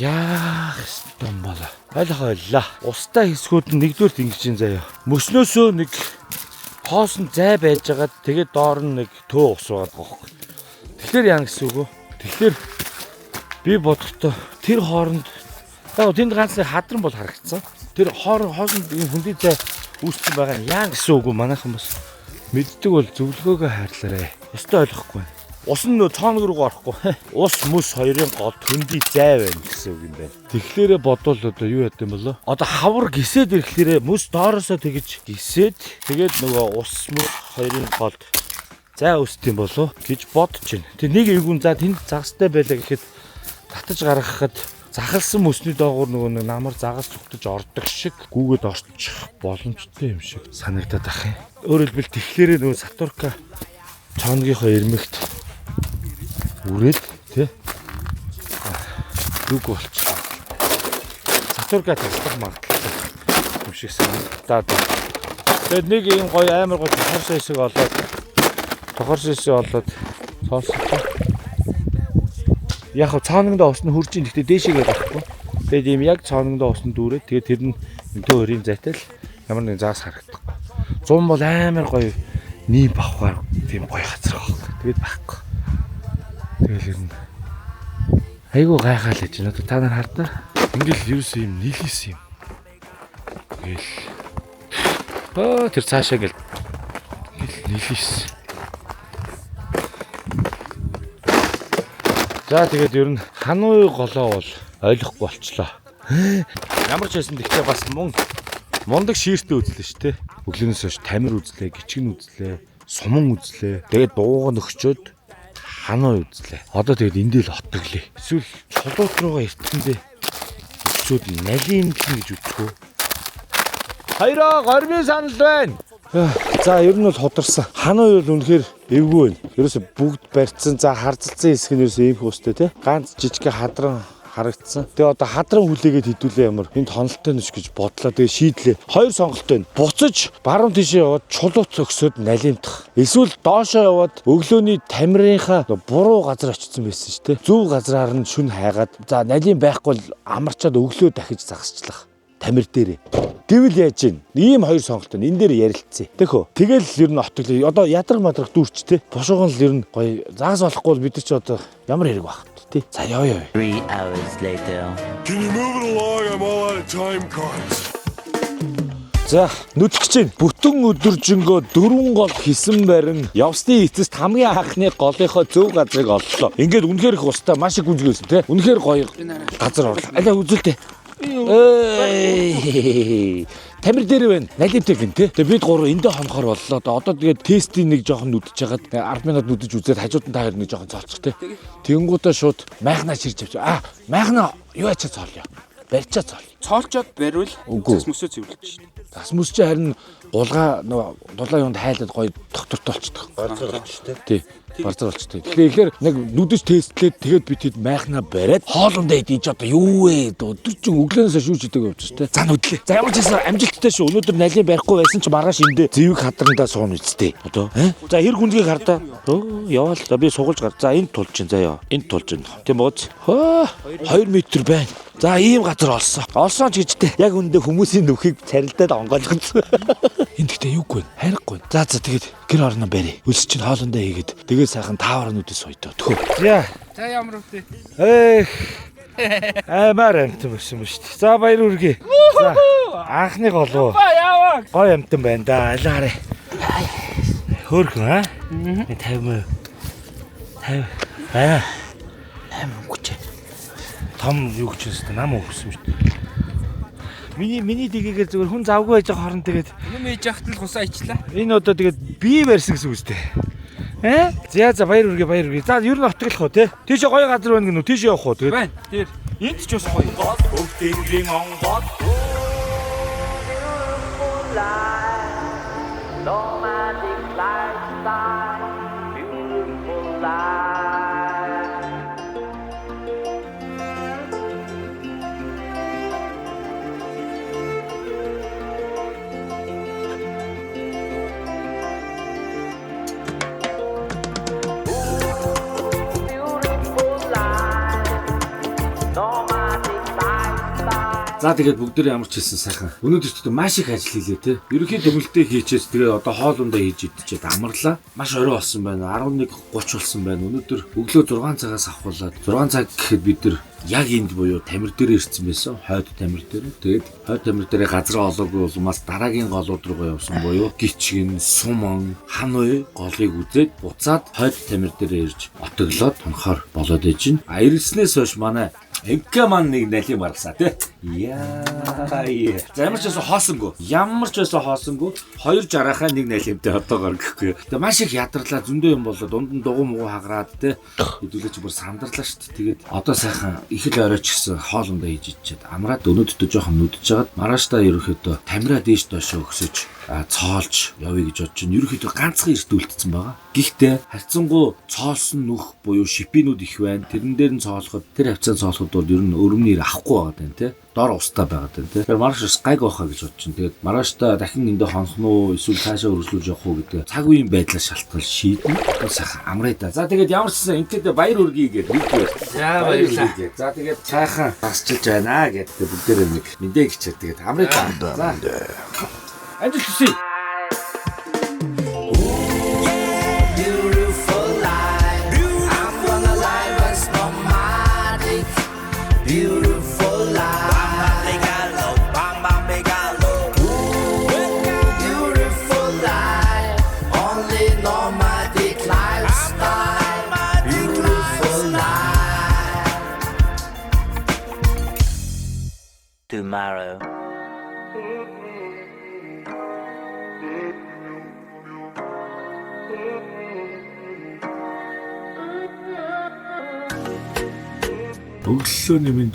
яах юм бол ойлгоолаа. Устай хэсгүүд нь нэгдүгээр ингэж юм заяа. Мөснөөсөө нэг хоосон зай байж байгаад тэгээд доор нь нэг төө ус байгаа гохх. Тэгэхээр яа гэсэн үг вэ? Тэгэхээр би бодохдоо тэр хооронд яг тэнд ганц хадран бол харагдсан. Тэр хоосонд ийм хүндий зай үүссэн байгаа нь яа гэсэн үг вэ? Манайхан бас мэддэг бол зөвлөгөөгөө хайрлаарэ. Өстой ойлгохгүй. Ус нь цооног руу орохгүй. Ус мөс хоёрын гол хөндий зай байна гэсэн үг юм байна. Тэгэхээр бодвол одоо юу яд юм болоо? Одоо хавар гисээд ирэхлээрээ мөс доороосоо тэгж гисээд тэгээд нөгөө ус мөс хоёрын голд зай үүсдэг юм болоо гэж бодож байна. Тэг нэг эвгүн за тэнд загастай байлаа гэхэд татаж гаргахад захалсан мөсний доогуур нөгөө намар загас зүгтэж ордог шиг гүүгээд орчих боломжтой юм шиг санагдаад ах юм. Өөрөөр хэлбэл тэгэхээр нөгөө сатурка цооногийнхоо ирмэгт үрээд тий зүг болчихсон. Сатурка таслах магадлалтай юм шиг санагдаад. Тэгээд нэг юм гоё амар гоё тохор шэсэг олоод сонсож. Яг цаанагда усны хурж ин гэхдээ дээшээгээ гарахгүй. Тэгээд ийм яг цаанагда усны дүүрээ тэгээд тэр нь өнтөө өрийн зайтай л ямар нэг заас харагдахгүй. Зум бол амар гоё нийм бавхаар тийм гоё газар байгаа. Тэгээд байхгүй. Тэгэл ер нь айгуу гайхаал гэж байна. Та нар хардаа ингээл ерөөсөө юм нийлээс юм. Тэгэл тэр цаашаа ингээл нийлээс. За тэгээд ер нь хануй голоо бол ойлгохгүй болчлоо. Ямар ч байсан гэхдээ бас мундаг шииртэй үзлээ шүү дээ. Өглөөнөөс хойш тамир үзлээ, гिचгэн үзлээ, суман үзлээ. Тэгээд дууга нөхчөөд хануй үзлээ. Одоо тэгээд эндээ л отоглээ. Эсвэл чулуут руугаа эртгэндээ өчөөд налимтлэн гэж үзчихөө. Хайраа гормын санал байна. За ер нь бол хударсан. Хануй бол үнэхээр эвгүй байна. Ерөөсө бүгд барьцсан. За харцалцсан хэсэг нь ерөөсө эвх устэй тий. Ганц жижиг хадран харагдсан. Тэгээ одоо хадран хүлээгээд хідүүлээ ямар энд хонолтой нүш гэж бодлоо. Тэгээ шийдлээ. Хоёр сонголттой байна. Буцаж баруун тишээ яваад чулууц өгсөд налимтах. Эсвэл доошоо яваад өглөөний тамирынхаа буруу газар очсон байсан шүү дээ. Зөв газраар нь шүн хайгаад за налим байхгүй бол амарчаад өглөө дахиж загасчлах. Тамир дээрээ. Гэвэл яаж ийн? Ийм хоёр сонголт байна. Энэ дээр ярилцъя. Тэхөө. Тэгэл ер нь отоглоо. Одоо ядраг мадраг дүүрч те. Бошгон л ер нь гоё загас болохгүй бол бид ч одоо ямар хэрэг байх вэ? За яа. 3 hours later. Can you move it along? I'm all out of time cards. За нүдгэж чинь бүтэн өдөржингөө 4 гол хийсэн барин явсны эцэст хамгийн анхны голынхоо зөв газрыг оллоо. Ингээд үнэхээр их устаа маш их гүнзгийсэн те. Үнэхээр гоё газар орлоо. Алаа үзүүлдэ. Тамир дээр байна. Налимтэй гин те. Тэгээ бид гурав эндээ хонохоор боллоо. Одоо тэгээд тестийн нэг жоохон нүдэж хагаад 10 минут нүдэж үзээд хажууд нь та хоёр нэг жоохон цолчих те. Тэнгуудаа шууд майхнаа ширж авч. Майхнаа юу ачаа цоолё. Барьчаа цоол. Цоолчоод бариул цэс мөсөө цэвэрлэж шин. Асмус чи харин гулгаа дулаан юунд хайлаад гоё доктортой болчихдог. Барзар болчих тээ. Тий. Барзар болчихдог. Тэгэхээр нэг нүдэс тестлээд тэгээд бид хэд майхна бариад хоолундаа идэж одоо юу вэ? Өдөр чинь өглөөнөөс шүүж идэг явж штэ. За нүдлээ. За ямар ч гэсэн амжилттай шүү. Өнөөдөр налын барихгүй байсан ч маргааш эндээ зэвэг хадрандаа суун үсттэй. Одоо за хэр гүнзгийг хардаа. Яваал. За би сугалж гар. За энд тулж чинь заяа. Энд тулж чинь. Тийм бооз. 2 метр байна. За ийм газар олсон. Олсон ч гэжтэй. Яг үндэ хүмүүсийн нүхийг царилдаад онгойлгосон. Энд гэхдээ юугүй вэ? Харихгүй. За тэгээд гэр орно барь. Үлс чинь хоолндоо хийгээд тэгээд сайхан таавар нүдэс сойдоо. Төхөө. За ямар үгүй. Амар амт байсан шүү дээ. За баяр үргээ. За анхны голоо. Гой амтан байна да. Алаарэ. Хөөрхөн аа. 50. 50. Аа. 50 том юу гэж хэлсэн нам өгсөн шүү дээ. Миний дэгээр зүгээр хүн завгүй байж байгаа хооронд тэгээд юм ээж яхад л хусаа ичлаа. энэ одоо тэгээд бие барьсан гэсэн үг үстэй. За баяр үргээ. За ер нь отглох уу те. Тийш гоё газар байна гэнэ үү? Тийш явах уу тэгээд. Байна. Тэр энд ч бас гоё. Бүгдийн онгод Nomadic lifestyle, beautiful life. За тэгээд бүгдээ ямар ч хэлсэн сайхан. Өнөөдөр ч маш их ажил хийлээ те. Ерөнхий төгөлтөө хийчээс тэгээд одоо хоолундаа хийж идчихэд амарлаа. Маш орой болсон байна. 11:30 болсон байна. Өнөөдөр өглөө 6 цагаас авахуулаад 6 цаг гэхэд бид нар яг энд буюу тамир дээр ирсэн байсан. Хойд тамир дээр. Тэгээд хойд тамир дээр газраа олоогүй улмаас дараагийн голууд руугаа явсан буюу гिचгэн, суман, хануй голыг үзээд буцаад хойд тамир дээр ирж отоглоод тонхоор болоод ижин. Ирснээс хойш манай Энkä маань нэг налим гаргасаа тий. Яа. За ямар ч байсан хоосонгүй 2 жарахаа нэг налимтай одоогоор гэхгүй. Тэгээ маш их ядарлаа зөндөө юм болоо дунд нь дугуй муу хагараад тий. Хэдүүлээч бүр сандарлаа шүү дээ. Тэгээд одоо сайхан их л оройч гисэн хоолундаа хийж ичээд амраад өнөөдөө жоохон нүдэж жагаад марааштай ерөөхдөө тамираа дээш доошоо өксөж цоолж явъя гэж бодож байна. Ерөөхдөө ганцхан эрт үлдсэн байгаа. Гэхдээ харьцангуй цоолсон нүх буюу шипинүүд их байна. Тэрэн дээр нь цоолоход тэр хавцаа цоолоход бол ер нь өрөмний ир авахгүй байгаа юм тий. Дор устаа байгаа юм тий. Тэгэхээр маргааш гайг байхаа гэж бодож байна. Тэгээд маргааштай дахин эндээ хонох нь эсвэл цаашаа өргөжлүүлж явах уу гэдэг цаг үеийн байдлаар шалтгаал шийднэ. Сайхан амраа да. За тэгээд ямар ч гэсэн ингээд баяр үргээ гэдэг нэг байна. За баярлалаа. За тэгээд цаахан басчилж байна гэдэг бүгдээрээ нэг мэдээг хичээд тэгээд амраа да. За. Ажил хийе. Tomorrow. Өглөөний минь.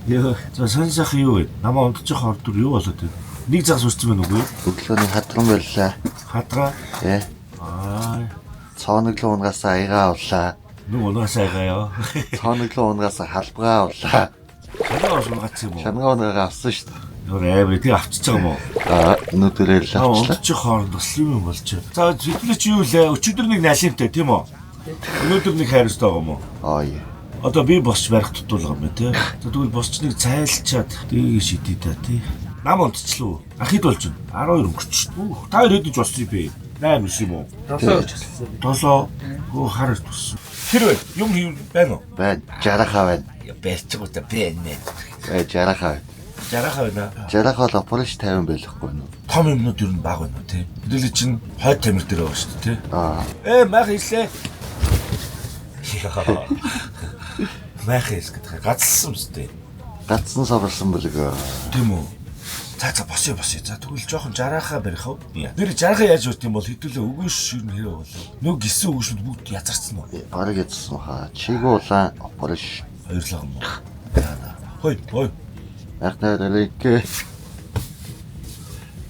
Яа, за санасах юу вэ? Намаа унтчих ордур юу болоод байна? Нэг загас үрцэн байна уу? Өглөөний хадран байлаа. Хадраа. Тий. Цооноглоо унгасаа аяга авлаа. Нэг унаасаа яа. Цооноглоо унгасаа халбгаа авлаа. Шагаа унгаац юм уу? Шангаа унгаа авсан шүү дээ. Өөр амар тий авчиж байгаа юм уу? Өнөөдөр л авчлаа. Унтчих хооронд бас юм болж. За зүтгэж юу лээ? Өчигдөр нэг налимтай тийм үү? Өнөөдөр нэг хайрстай байгаа юм уу? Яа. Одоо би босч барих тутуулга юм тий. За тэгвэл босч нэг цайлчаад дээг шидий та тий. Нам унтчлаа. Ахид болж байна. 12 өнгөрч. Та хоёр хэдэж босчих бэ? 8 биш юм уу? 7. Хөө харж туссан. Тэр вэ? Юм хийв байна уу? Байна. Жарахаа байна. Бэрчгүүтэ бэ. Жарахаа. Жарахаа байна. Жарахаа л операш 50 байхгүй юу? Том юмнууд юу баг байна уу тий. Хэдүүлээ чинь хойд тамир дээр байгаа шүү дээ тий. Мах хэлээ. Мах хэлс гэдэг гацсан юм зү. Гацсан саварсан бөлгөө. Тийм үү. За босё. За тэгвэл жоохон жарахаа барих уу? Тэр жарахаа яаж өгт юм бол хэдүүлээ өгөөш шиг нэрээ болоо. Нүг гисэн өгөөшүүд бүгд язарсан уу? Бараг ядсан хаа. Чиг улаан операш. Баярлалаа юм уу? Хой. Ахтай дэлэг.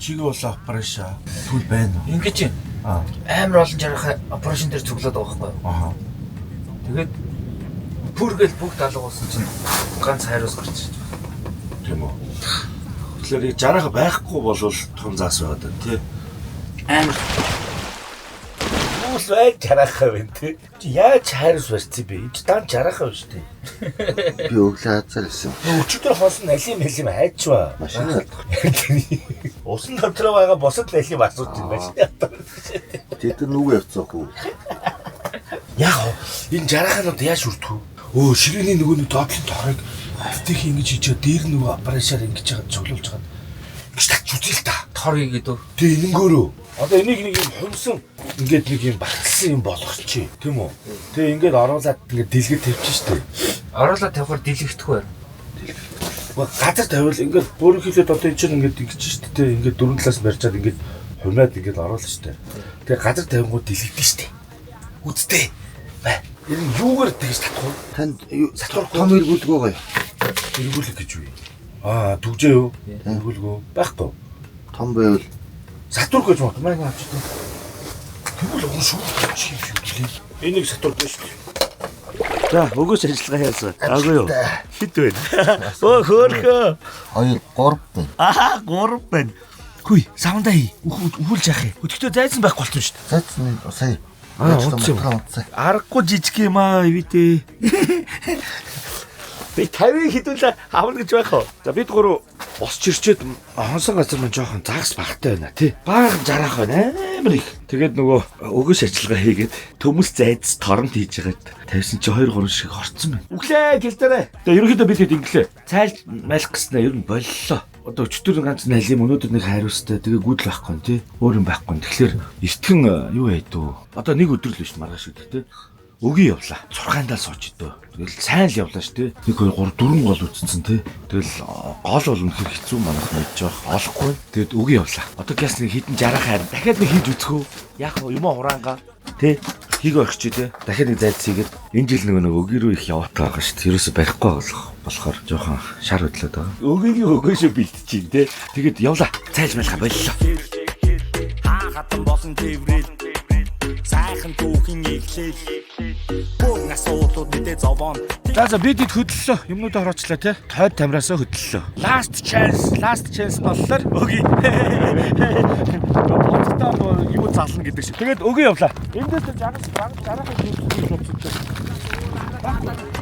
чиг болоо операшн түл байна. Ингэж амар олон жаргах операшн дээр цуглаад байгаа байхгүй юу? Аа. Тэгээд бүргээл бүгд алгуулсан чинь ганц хайрус гарч ирж байна. Тийм үү. Тэгэхээр жарах байхгүй бол том заас байгаа даа тий. Амар Үгүй ээ жарах вэ тий. Чи яаж хайрус барьцсан бэ? Энд дан жарах вэ шүү дээ. Би өглөө хазар ирсэн. Өчигдөр хоосон алим хайчваа. Машин алдах. Усан дотроо байгаа босод алим асууж байна машин ятаа. Тэд нүг явцаахгүй. Яг энэ жараханууд яаж үрдэх вэ? Ширээний нөгөө нэг доотлын торыг автих ингэж хийж дээр нөгөө аппарашаар ингэж байгаа цуглуулж байгаа. Ингэж тач үзэл та. тор хийгээд үү? Тэ энэнгөөрөө. Одоо энийг нэг юм хумсан ингээд нэг юм багтсан юм болгочих тийм үү? Тэ ингээд оруулаад ингээд дэлгэр тавьчих штеп. Оруулаад тавихаар дэлгэхдэггүй байна. Газар тавиул ингээд бүр хилээд одоо энэ чинь ингээд ингэж штеп. Тэ ингээд дөрвөн талаас барьчаад ингээд хумаад ингээд оруулна штеп. Тэгээ газар тавингууд дэлгэдэг штеп. Үсттэй. Энэ юугаар тэгж татах вэ? Танд том эргүүлгөө гоё. Эргүүлэг гэж юу? Түгжээ юу? Эргүүлгөө байхгүй. Том байвал Сатур гэж бод маань авчихсан. Тэгвэл уун шүү. Энийг сатур гэж шүү. За, өгөөс ажиллагаа яасан. Аагүй юу? Хит байна. Хөөхөө. 2 3 байна. 3 байна. Хүй, савндаа хий. Үхүүлж яах юм? Өдөртөө зайсан байхгүй болчихсон шүү дээ. Зайцны сая. Утсан. Аргагүй жижиг юм битээ. Би 50 хідүүлээ авна гэж байх уу? За бид гурав босч ирчээд хонсон газар маань жоохон загас багтай байна тий. Баг жарах байна амар их. Тэгээд нөгөө өгөөс ажиллагаа хийгээд төмөс зайдс торон хийж байгаад тавьсан чи 2 3 шиг хорцсон байна. Үглээ гэлдэрэ. Тэгээ ерөнхийдөө бид хэд инглээ. Цайлж майлах гэснээр ер нь боллоо. Одоо өчтөр ганц налим өнөөдөр нэг хайрустай тэгээ гүйдэл байхгүй тий. Өөр юм байхгүй. Тэгэхээр эртхэн юу яйдөө. Одоо нэг өдөр л биш маргааш гэдэг тий. Өгийн явлаа. Сурхаандаа сууч идөө. Тэгэл сайн л явлаа шүү дээ. 1 2 3 4 гол үтцсэн тий. Тэгэл гол бол үнэхээр хэцүү манайх мэдж байгаа. Олохгүй. Тэгэд өгийн явлаа. Одоо гэс нэг хитэн жарах хайр. Дахиад нэг хийж үзэх үү? Яах вэ? Юм хураангаа тий. Хийг орчих чи тий. Дахиад нэг зайд хийгээд энэ жил нэг өгийн рүү их яваад байгаа шүү дээ. Ерөөсө барихгүй болохоор жоохон шар хөдлөөд байгаа. Өгийн өгөөшөө бэлтчихин тий. Тэгэд явлаа. Цайлж мэлхаа боллоо. Хатан босон төврэл. Сайхан түүхийн иглэл. Бүгд асуудууд мэдээ зовоон. За бид хөдлөлөө. Юмнуудаа хороочлаа тий. Тойд тамираасаа хөдлөлөө. Last chance боллоо. Өгийн. Боцтой юу зална гэдэг шиг. Тэгээд өгийн явлаа. Эндээс жаргал жарах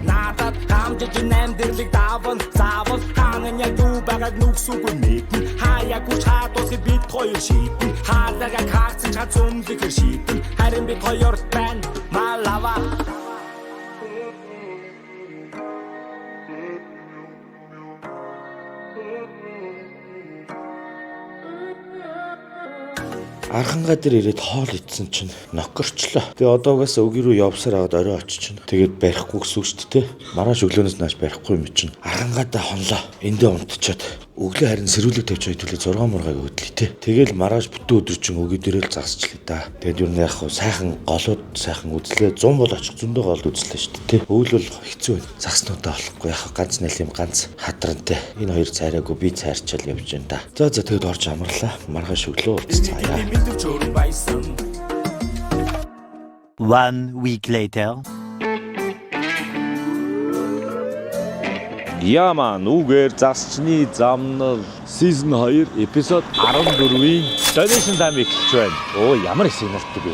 надад хамж нэмдэрлэг даван заавал хаана яг юу байгааг нүгсүүгүй мэднэ. Хаяагүй чадвал бид хоёр шийдэн. Хаалгаа хаагсан чад зөмлөхөр шийдэн. Харин бид хоёр байна. Малава. Архангаа дээр ирээд хоол идсэн чинь нокорчлоо. Тэгээ одоогоос өгийн рүү явсаар аваад орой очиж чинь. Тэгээд барихгүй гэсэн үг шүү дээ. Маргааш өглөөнөөс нааш барихгүй юм чинь. Архангаадаа хонлоо. Эндээ унтчихад өглөө харин сэрүүлэг тавьж хэдүүлээ 6 мургааг өдлөө те. Тэгэл маргааш бүтэн өдөр чинь өгийн дээрэл загсчлаа да. Тэгээд юу нэг яг сайхан голууд сайхан үзлээ. 100 бол очих зөндөө гол үзлээ шүү дээ те. Өвөл бол хэцүү байна. Загснуудаа болохгүй яг ганц налим ганц хатрантай. Энэ хоёр цайраагүй би цайрчаал явж байна да. За тэгээд орж амарлаа. Маргааш өглөө уулзцаая. 1 week later. Яман үгээр засчны замнал season 2 эпизод 14-ийн donation time эхэлж байна. Оо ямар их сигналтай бэ.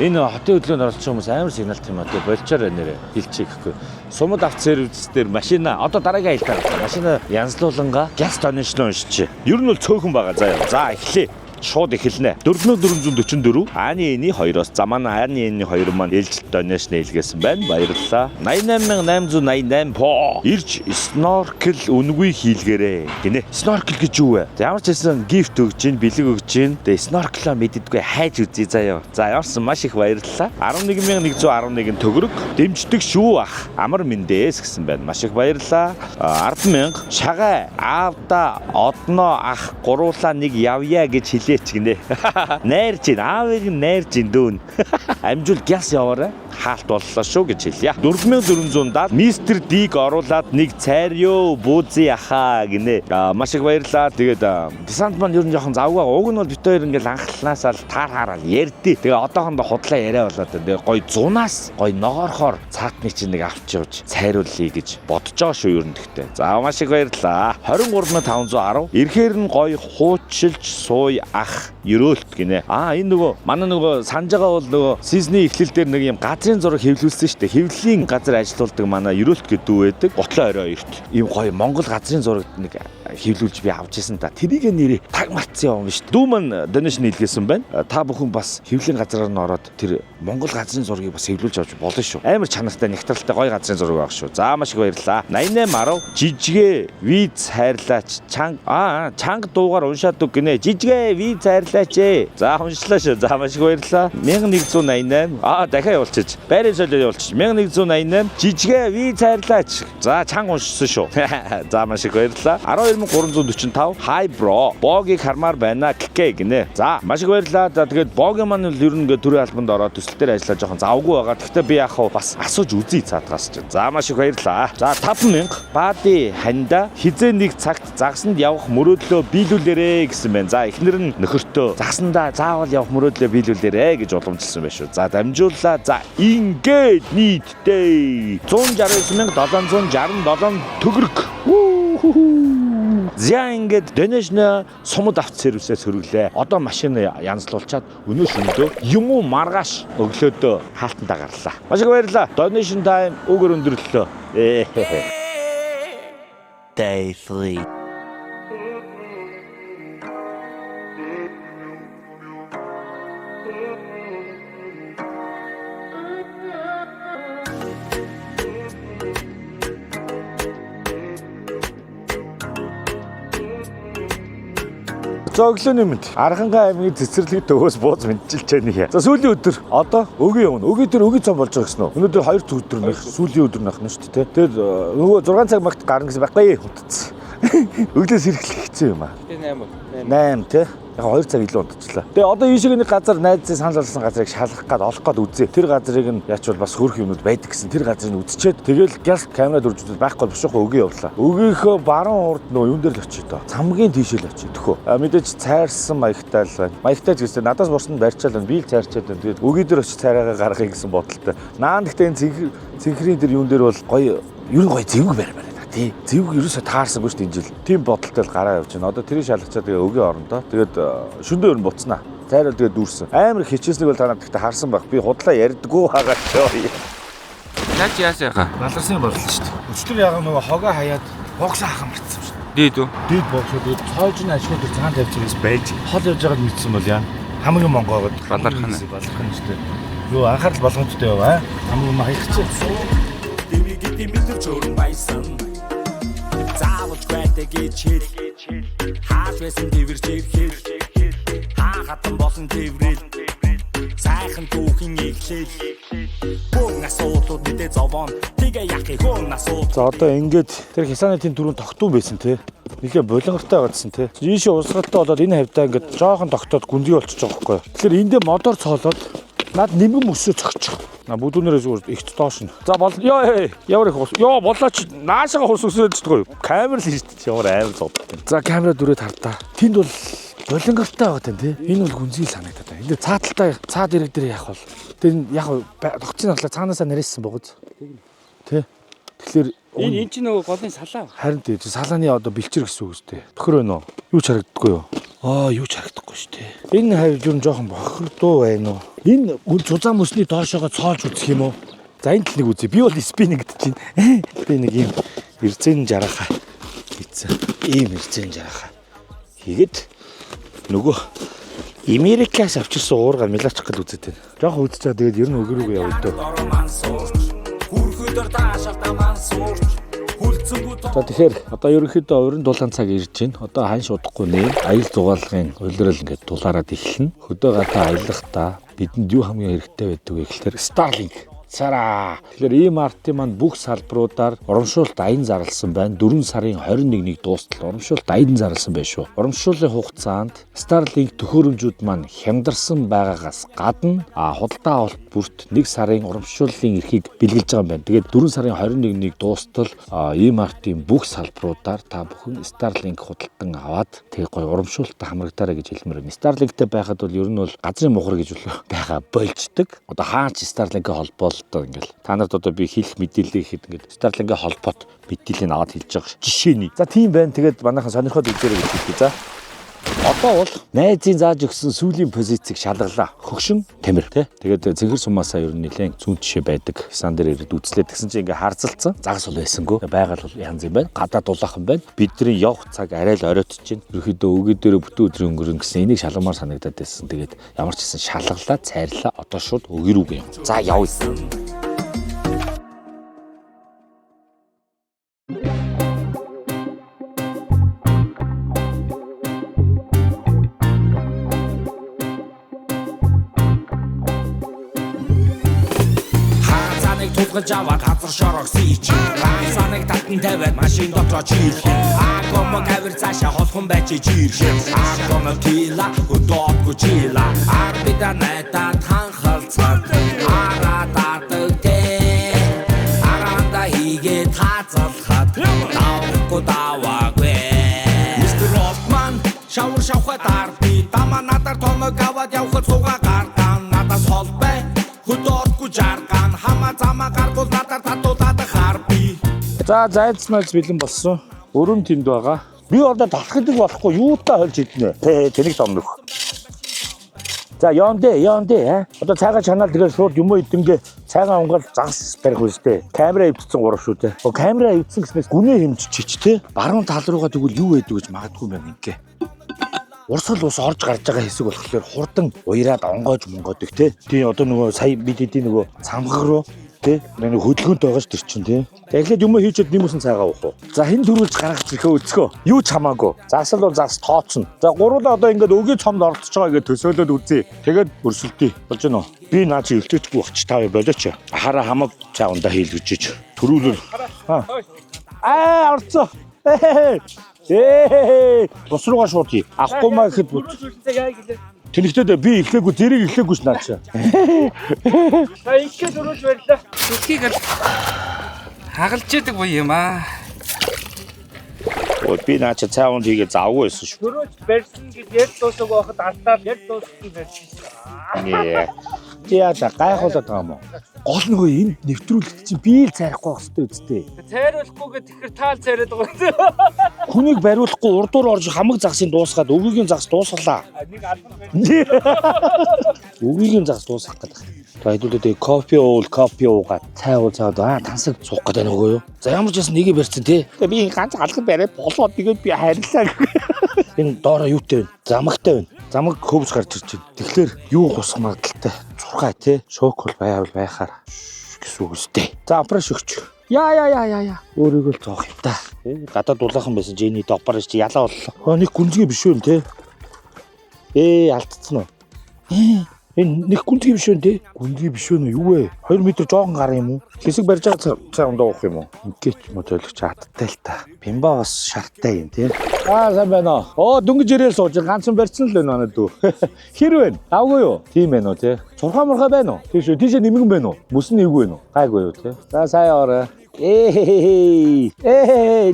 Энэ хотын хөдөлгөөнд оролцсон хүмүүс амар сигналтай юм аа. Тэгээ болчоор нэрээ хэлчих гэхгүй. Сумад авц сервис дээр машина одоо дараагийн аялалтаа машина янзлууланга gas donation уншиж. Ер нь бол цөөхөн байгаа заа. За эхлэе. Шууд эхэлнэ. 4444 Ани Эний 2-оос заман Ани Эний 2 маань ээлжилт donation хийлгээсэн байна. Баярлалаа. 88888 по. Ирж snorkel үнгүй хийлгээрэй. Гинэ. Snorkel гэж юу вэ? Ямар ч хэсэн gift өгж гин, бэлэг өгж гин. Тэгээ snorkel-а мэддэггүй хайж үзье заяа. За яварсан маш их баярлалаа. 11111 төгрөг дэмждэг шүү ах. Амар мэндээс гэсэн байна. Маш их баярлалаа. 100000 шагаа аавда одноо ах гуруулаа нэг явъя гэж хэлээ хичээч гинэ. Найрж ийн аавыг нь найрж ийн дүүн. Амжуул гяс яваарай. Хаалт боллоо шүү гэж хэлье. 4470 мистер Диг оруулаад нэг цайрё буузи яхаа гинэ. Маш их баярлаа. Тэгээд десант маань ер нь жоохон завгаа. Уг нь бол бит хоёр ингээл анхлаасаа таараараа ярьдээ. Тэгээ одоохондоо худлаа яриа болоод тэгээ гой зунаас гой ногоорхоор цаатны чинь нэг авч явж цайруулъя гэж бодож байгаа шүү ер нь тэгтээ. За маш их баярлаа. 23510 ирэхээр нь гой хуучилж сууй ах ерөөлт гинэ. Энэ нөгөө манай нөгөө санаж байгаа бол нөгөө сизний эхлэл дээр нэг юм газрын зураг хэвлүүлсэн шүү дээ. Хэвлэлийн газар ажиллаулдаг манай ерөөлт гэдэг дүү байдаг. Готлоо орой эрт. Ийм гоё Монгол газрын зураг нэг хэвлүүлж би авч ирсэн та. Тэрийг нэрээ таг мартсан юм шүү дээ. Дүү маань донешн хэлгээсэн байна. Та бүхэн бас хэвлэлийн газраар нь ороод тэр Монгол газрын зургийг бас хэвлүүлж авч болно шүү. Амар чанартай, нэгтралтай гоё газрын зураг баг шүү. За маш их баярлаа. 8810 жижигэ виз хайрлаач чанга дуугаар уншаад үг гинэ. Жижигэ виз хайрлаач ээ. За уншлаа шүү. За маш их баярлаа. 1188 дахиад явуулчих. Байрын солио явуулчих. 1188 жижигэ виз хайрлаач. За чанга уншсан шүү. За маш их баярлаа. 12345 хай бро. Богийг хармаар байна гэхэ гинэ. За маш их баярлаа. За тэгээд богийн маань ер нь төрийн албанд ороод төсөл дээр ажиллаж жоохон завгүй байгаа. Гэхдээ би яг бас асууж үзье цаатгаас ч. За маш их баярлаа. За 5000 бади ханда хизээ нэг цагт загсанд явах мөрөөдлөө биелүүлээрэ гэсэн байна. За эхнэр нь нөхөртөө загсандаа заавал явах мөрөөдлөө биелүүлээрэ гэж уламжилсан байна шүү. За дамжууллаа. За ингээд нийтдээ 169767 төгрөг. За ингээд донешна сумд авц сервисээс хөрвлээ. Одоо машин янзлуулчаад өнөө шөнөдөө юм уу маргааш өглөөдөө хаалтандаа гарлаа. Маш их баярлалаа. Donation time өгөр өндөрлөлөө. Day 3. За өглөөний мэд. Архангай аймгийн цэцэрлэг төвөөс бууз мэдчилж байна. За сүүлийн өдөр одоо өгийн явна. Өгийн дээр өгийн цом болж байгаа гэсэн үү? Өнөөдөр 2 өдөр нэх сүүлийн өдөр нахна шүү дээ. Тэгээд нөгөө 6 цаг магт гарна гэсэн байхгүй утцсан. Өглөөс ирэхлэх хэцүү юм аа. Тэгээ 8 тий. Яг 2 цаг илүү унтчихлаа. Тэгээ одоо энэ шиг нэг газар найзын санал болсон газрыг шалгах гээд олох гээд үзье. Тэр газрыг нь яач бол бас хөрх юмнууд байдаг гэсэн. Тэр газрыг үзчихэд тэгэл гяс камерад үржүүлээд байхгүй бошоо өгийн явлаа. Өгийнхөө баруун урд нөө юун дээр л очив доо. Цамгийн тийшэл очив төхөө. Мэдээж цайрсан маягтай л байна. Маягтай ч гэсэн надаас бурсан барьчаал байна. Би л цайрчаад байна. Тэгээд өгийн дээр очив цайраагаа гаргахыг гэсэн бодолтой. Наан гэхдээ энэ цэнхрийн дээр юун дээр бол гоё ер нь гоё зэвэг барьмаар. Зэвг ерөөсө таарсангүй шүү дээ энэ жил. Тим бодолтой л гараа явж байна. Одоо тэрийг шалгачаад тэгээ өгийн орондоо. Тэгээд шөндөө ер нь буцнаа. Цайрал тэгээд дүүрсэн. Амар их хичээснийг бол танад гэхдээ харсан байх. Би худлаа ярьдггүй хагаад ёо. Наач яасан яхаа? Баларсан борлоо шүү дээ. Өчтөр яг нөгөө хогоо хаяад богсоо ахам битсэн шүү дээ. Дээд үү? Дээд богсоо дээд цоож нь ашиг дээр цаан тавьж байгаас байж. Хол явж байгаад мэдсэн бол яа. Хамгийн монгоогод балархан шүү дээ. Юу анхаарал болгоомжтой яваа. Хамгийн маягч. Дэмигэд мэдвч өрн баясан. Заавал гайдаг ичил. Хааж байсан тэрвэрч ирхэл. Хатан болсон тэрвэрэл. Сайхан түүхэн ихлэл. Хүн асуудууд мэдээ зовоон. Тэгээ яхих хүн асуудал. За одоо ингээд тэр хисаанатын дөрөв тогтун байсан тий. Нилээ болонгортой байгаадсан тий. Ийшээ урсгалтай болоод энэ хавьдаа ингээд жоохон тогтоод гүнзгий болчихж байгаа байхгүй. Тэгэхээр эндээ модоор цоолоод над нимгэн мөсөө цогчих. Бүдүүнээрээ зүгээр ихт доош нь. За бол ямар их ус. Йоо болооч наашаага хус өсөөж байгаа юу? Камер л хийж ямар амар зов. За камера дүрээд хардаа. Тэнд бол болонгортой байгаа тань тий. Энэ бол гүнзгий санагдаад байна. Энд цааталтай цаад ирэг дээр яах вэ? Тэр яг тогтцын ахлаа цаанаасаа нэрсэн богоц. Тий. Тэгэхээр энэ чинь нөгөө голын салаа. Харин тий салааны одоо бэлчэр гэсэн үг үстэй. Төхөр байна уу? Юу ч харагддаггүй юу? Юу ч харагдахгүй шүү дээ. Энэ хавь юу жоохон бохирдуу байна уу? Энэ зузаан мөсний доошоогоо цоолж үзэх юм уу? За энэ л нэг үзье. Би бол спиннг гэж байна. Би нэг юм эрзэн жарахаа хийцэн. Ийм эрзэн жарахаа хийгээд нөгөө Америкаас авчирсан уурга мэлаачих гэж үзээд байна. Жохон үзчихээ тэгээд ер нь өгөрөөгөө явъя дөө. За тэгэхээр одоо ерөнхийдөө уран дулаан цаг ирж байна. Одоо хань шуудахгүй нэ. Аял зугаалгын улирал ингээд дулаараад эхэлнэ. Хөдөө гадаа аялахдаа бидэнд юу хамгийн хэрэгтэй байдаг вэ гэхээр Starlink Цараа. Тэгэхээр ийм артын маань бүх салбаруудаар урамшуулалт аян зарласан байна. 4 сарын 21-ийг дуустал урамшуулалт аян зарласан байна шүү. Урамшууллын хугацаанд Starlink төхөөрөмжүүд маань хямдарсан байгаагаас гадна худалдаа авалт бүрт 1 сарын урамшууллын эрхийг бэлгэлж байгаа юм байна. Тэгээд 4 сарын 21-ийг дуустал ийм артын бүх салбаруудаар та бүхэн Starlink худалдан аваад тэгээ гоё урамшуулалттай хамрагдаарай гэж хэлмээр байна. Starlink-тэй байхад бол ер нь бол газрын мухар гэж байгаа болждаг. Одоо хаач Starlink-тэй холбоолтой ингээл та нарт одоо би хэлэх мэдээлэл ихэд ингээл Starlink-тэй холбоот мэдээллийг аваад хэлж байгаа жишээний. За тийм байна. Тэгээд манайхан сонирхоод үзээрэй гэж хэлье. За. Одоо бол найзын зааж өгсөн сүүлийн позицийг шалгалаа. Хөгшин тамир тий. Тэгээд цэнхэр сумаасаа ер нь нэлээд зүүн тишээ байдаг. Сан дээр ирээд үзлээ. Тэгсэн чинь ингээ харцалцсан. Загас бол байсангүй. Байгаль бол янз юм байна. Гадаад дулаахан байна. Бидний явах цаг арай л оройтож байна. Ерөөдөө өгөө дээр бүтэн өдрийн өнгөрөн гэсэн энийг шалгамаар санагдаад байсан. Тэгээд ямар ч гэсэн шалгалаа, цайрлаа. Одоо шууд өгөрүүг юм. За яв. Жава газар шорох сийч саныг татан тавиад машин дотор чийлэх агом гавэр цаашаа холхон байж жирэх агом тила хөдөөгүй чила арбида найта танхалцаад арататэ аранда хийгээ таацалхад давгүй даваагүй Мистер Ротман шавар шавхад арби дама надаар тоног аваад явхад суугаа гартан надаас холбай хөдөөгүй жарган хамаа замаа гаргуул надаар татуулаад харби. За зайц мэлс бэлэн болсон. Өрөм тэнд байгаа. Би одоо талхадаг болохгүй юутай холж иднэ. Тэнийг томнох. За яандэ. Одоо цайгаа чанаал тэгээд шууд юм идэнгээ цайгаа унгаад загас барих үстэй. Камера өвдсөн гурав шүү дээ. Камера өвдсөн гэснээс гүнээ хэмжиж те. Баруун тал руугаа тэгвэл юу байдаг гэж магадгүй юм ингээ. Урсгал ус орж гарч байгаа хэсэг болохоор хурдан уяраад онгойж монгодог те. Тийм одоо нөгөө сая бид эдийн нөгөө цамхаг руу те нэг хөдөлгөөнт байгаа ш тэр чинь те. Тэгэхлээр юм хийчихэд нэмсэн цайгаа уух уу. За хэн төрүүлж гаргах зэрхээ өцгөө. Юу ч хамаагүй. Засал бол зас тооцно. За гуруулаа одоо ингээд өгийн цомд оролцож байгаа ингээд төсөөлөд үзье. Тэгээд өрсөлдөе. Болж гэнэ үү? Би наа чи өлтөжгүй багч тав болооч. Хараа хамаг цааванда хийлгэж. Төрүүлэл. Орцоо. Бос руугаа шууд хий. Авахгүй маа гэхэд тэнэгтээ би эхлээгүй зэрэг эхлээгүй ш наачаа. За инхээ дөрөж барьлаа. Инхийг хагалж яадаг боо юм аа. Би наачаа цааванд хийгээ завгүй байсан шүү. Дөрөж барьсан гэж ярь дуусаг байхад алдаад ярь дууссан байсан. Нээ. Яа за гайхуулаад байгаа юм уу? Гол нөгөө энэ нэвтрүүлэгт чинь би л цайрахгүй байх хэрэгтэй үстэй. Цайруулахгүйгээ тэгэхээр таал цайраад байгаа. Хүнийг бариулахгүй урдуур орж хамаг загсыг дуусгаад өгийн загс дуусгалаа. Нэг албар байна. Өгийн загс дуусгах гэдэг. Тэгэлдээ кофе уугаад цай ууцаад тансаг суух гэдэг нөгөө юу? За ямар ч байсан нэгийг барьсан тий. Тэгээ би ганц алган бариад болоод тэгээд би харилаа. Энэ доороо юутэй вэ? Замагтай байна. Замаг хөвс гарч ирж байна. Тэгэхээр юу гусах магадaltaй. Зурхай тий. Шок бол байвал байхаар гэсэн үг үстэй. За апраш өгч. Яа. Өөрийгөө л зоох юм та. Гадаад дулаахан байсан Жэни допор чи ялаа боллоо. Нэг гүнзгий биш үү те. Алдцсан уу? Энэ нэг гүнзгий биш үү те? Гүнзгий биш үү юу вэ? 2 м жоохон гар юм уу? Хэсэг барьж байгаа цаа ундаа уух юм уу? Ингээд модойлогч хаттай л та. Бимба бас шарттай юм те. Сайн байна уу? Дөнгөж ирээл сууж ганцхан барьсан л байна надад дүү. Хэр вэ? Авгүй юу? Тийм ээ нөө те. Сурхаа мурхаа байна уу? Тийш тийш нэмгэн байна уу? Мөс нь эвгүй байна уу? Гайгүй юу те. За сайн орой.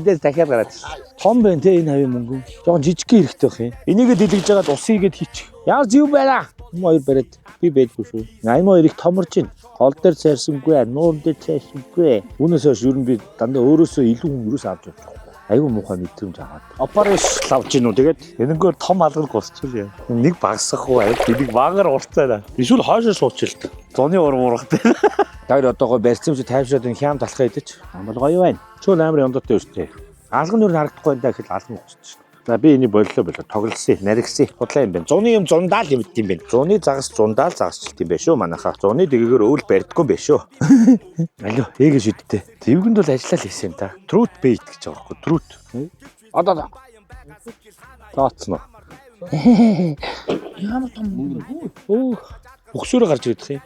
Дэс дахиад гараад. Том байна те энэ хавийн мөнгө. Жохон жижиг хэрэгтэй байх юм. Энийгээ дэлгэж жагаад усыгээд хийчих. Ямар зүв байна? Хоёр бариад би байдгүй шүү. 82-ыг томорж байна. Гол дээр цайрсангүй, нуур дээр цайрсангүй. Үүнээс хойш ер нь би дандаа өөрөөсөө илүү хүн юус авч явж байгаа. Айгүй муухай мэдрэмж аваад. Операшн авч гинүү тэгээд энэгээр том алгал госчихвол яа. Нэг багсах уу аа. Энийг багаар уртцаа. Эсвэл хойшоо суучих л та. Зуны урмуургатай. Тэр одоогоо барьсан чи тайвшаад энэ хям талхаа идэж. Амбал гоё байна. Чөөл амар ондотой өстэй. Алган нүр харагдахгүй энэ гэхэл алган уцчих. За би энийг боллоо тоглосон, наригсан. Худлаа юм байна. Зуны юм зундаал юм дим байна. Зуны загас зундаал загасчлт юм байна шүү манайхаа. Зуны дэгээр өвөл барьдгүй юм байна шүү. Алло, ээгээ шидтэй. Тэвгэнд бол ажиллаа л хийсэн та. Truth bait гэж байгаа байхгүй. Truth. Одоо. Тооцно. Ямар том мөнгө. Бөхсөөрө гарч ирэх юм.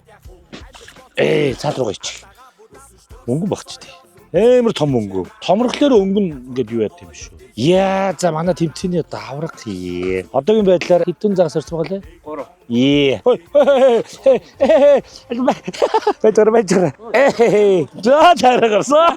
Цаад руугаа ич. Мөнгө багч тий. Амар том мөнгө. Томрохлоор өнгө ингээд юу яд юм шүү. Яа за манай тэмцээний давраг тий. Одоогийн байдлаар хэдэн загас ирсэн байгаа лээ? 3. Хой. Бачара. За тараагарсан.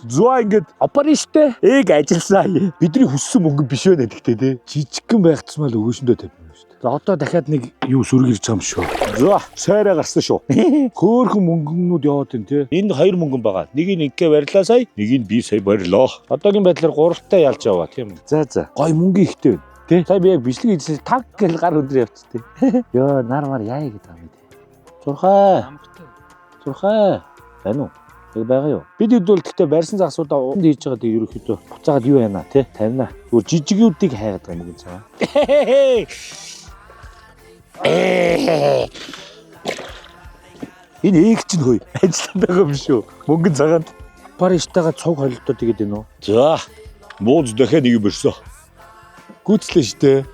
Зөө ингээд операштэй эг ажилласан. Бидний хүссэн мөнгө биш вэ гэдэгтэй тий. Жижигхэн байх тусмал өгөөшөндөө тавина. За одоо дахиад нэг юу сүрэг ирж байгаа юм шүү. За сайраа гарсан шүү. Хөөхөн мөнгөнүүд яваад байна тий. Энд 2 мөнгөн байгаа. Нэгийг ингээ барьлаа сая, нэгийг би сая барьлаа. Одоогийн байдлаар 3-таа ялж яваа тийм үү. За. Гой мөнгө ихтэй байна. Тий. Сая би яг бичлэг хийжсэн таг гэл гар өдрөө явц тий. Йоо нармар яа гэдэг юм бэ. Зурхай. Байна уу? Тэг байгаа юу? Бид хэд бол гэхдээ барьсан загсуудаа uuнд хийж байгаа дий ерөөхдөө буцаагаад юу яана тий. Тавина. Зүгээр жижигүүдийг хайгаад байгаа юм гэж байгаа. Энэ ийг чинь хөөе ажиллаад байгаа юм шүү. Мөнгөн цагаанд Парижтайгаа цуг холилдоод игээд байна уу? За. Мууз дахиад нэг бэрсэн. Гүйцлээ штэ.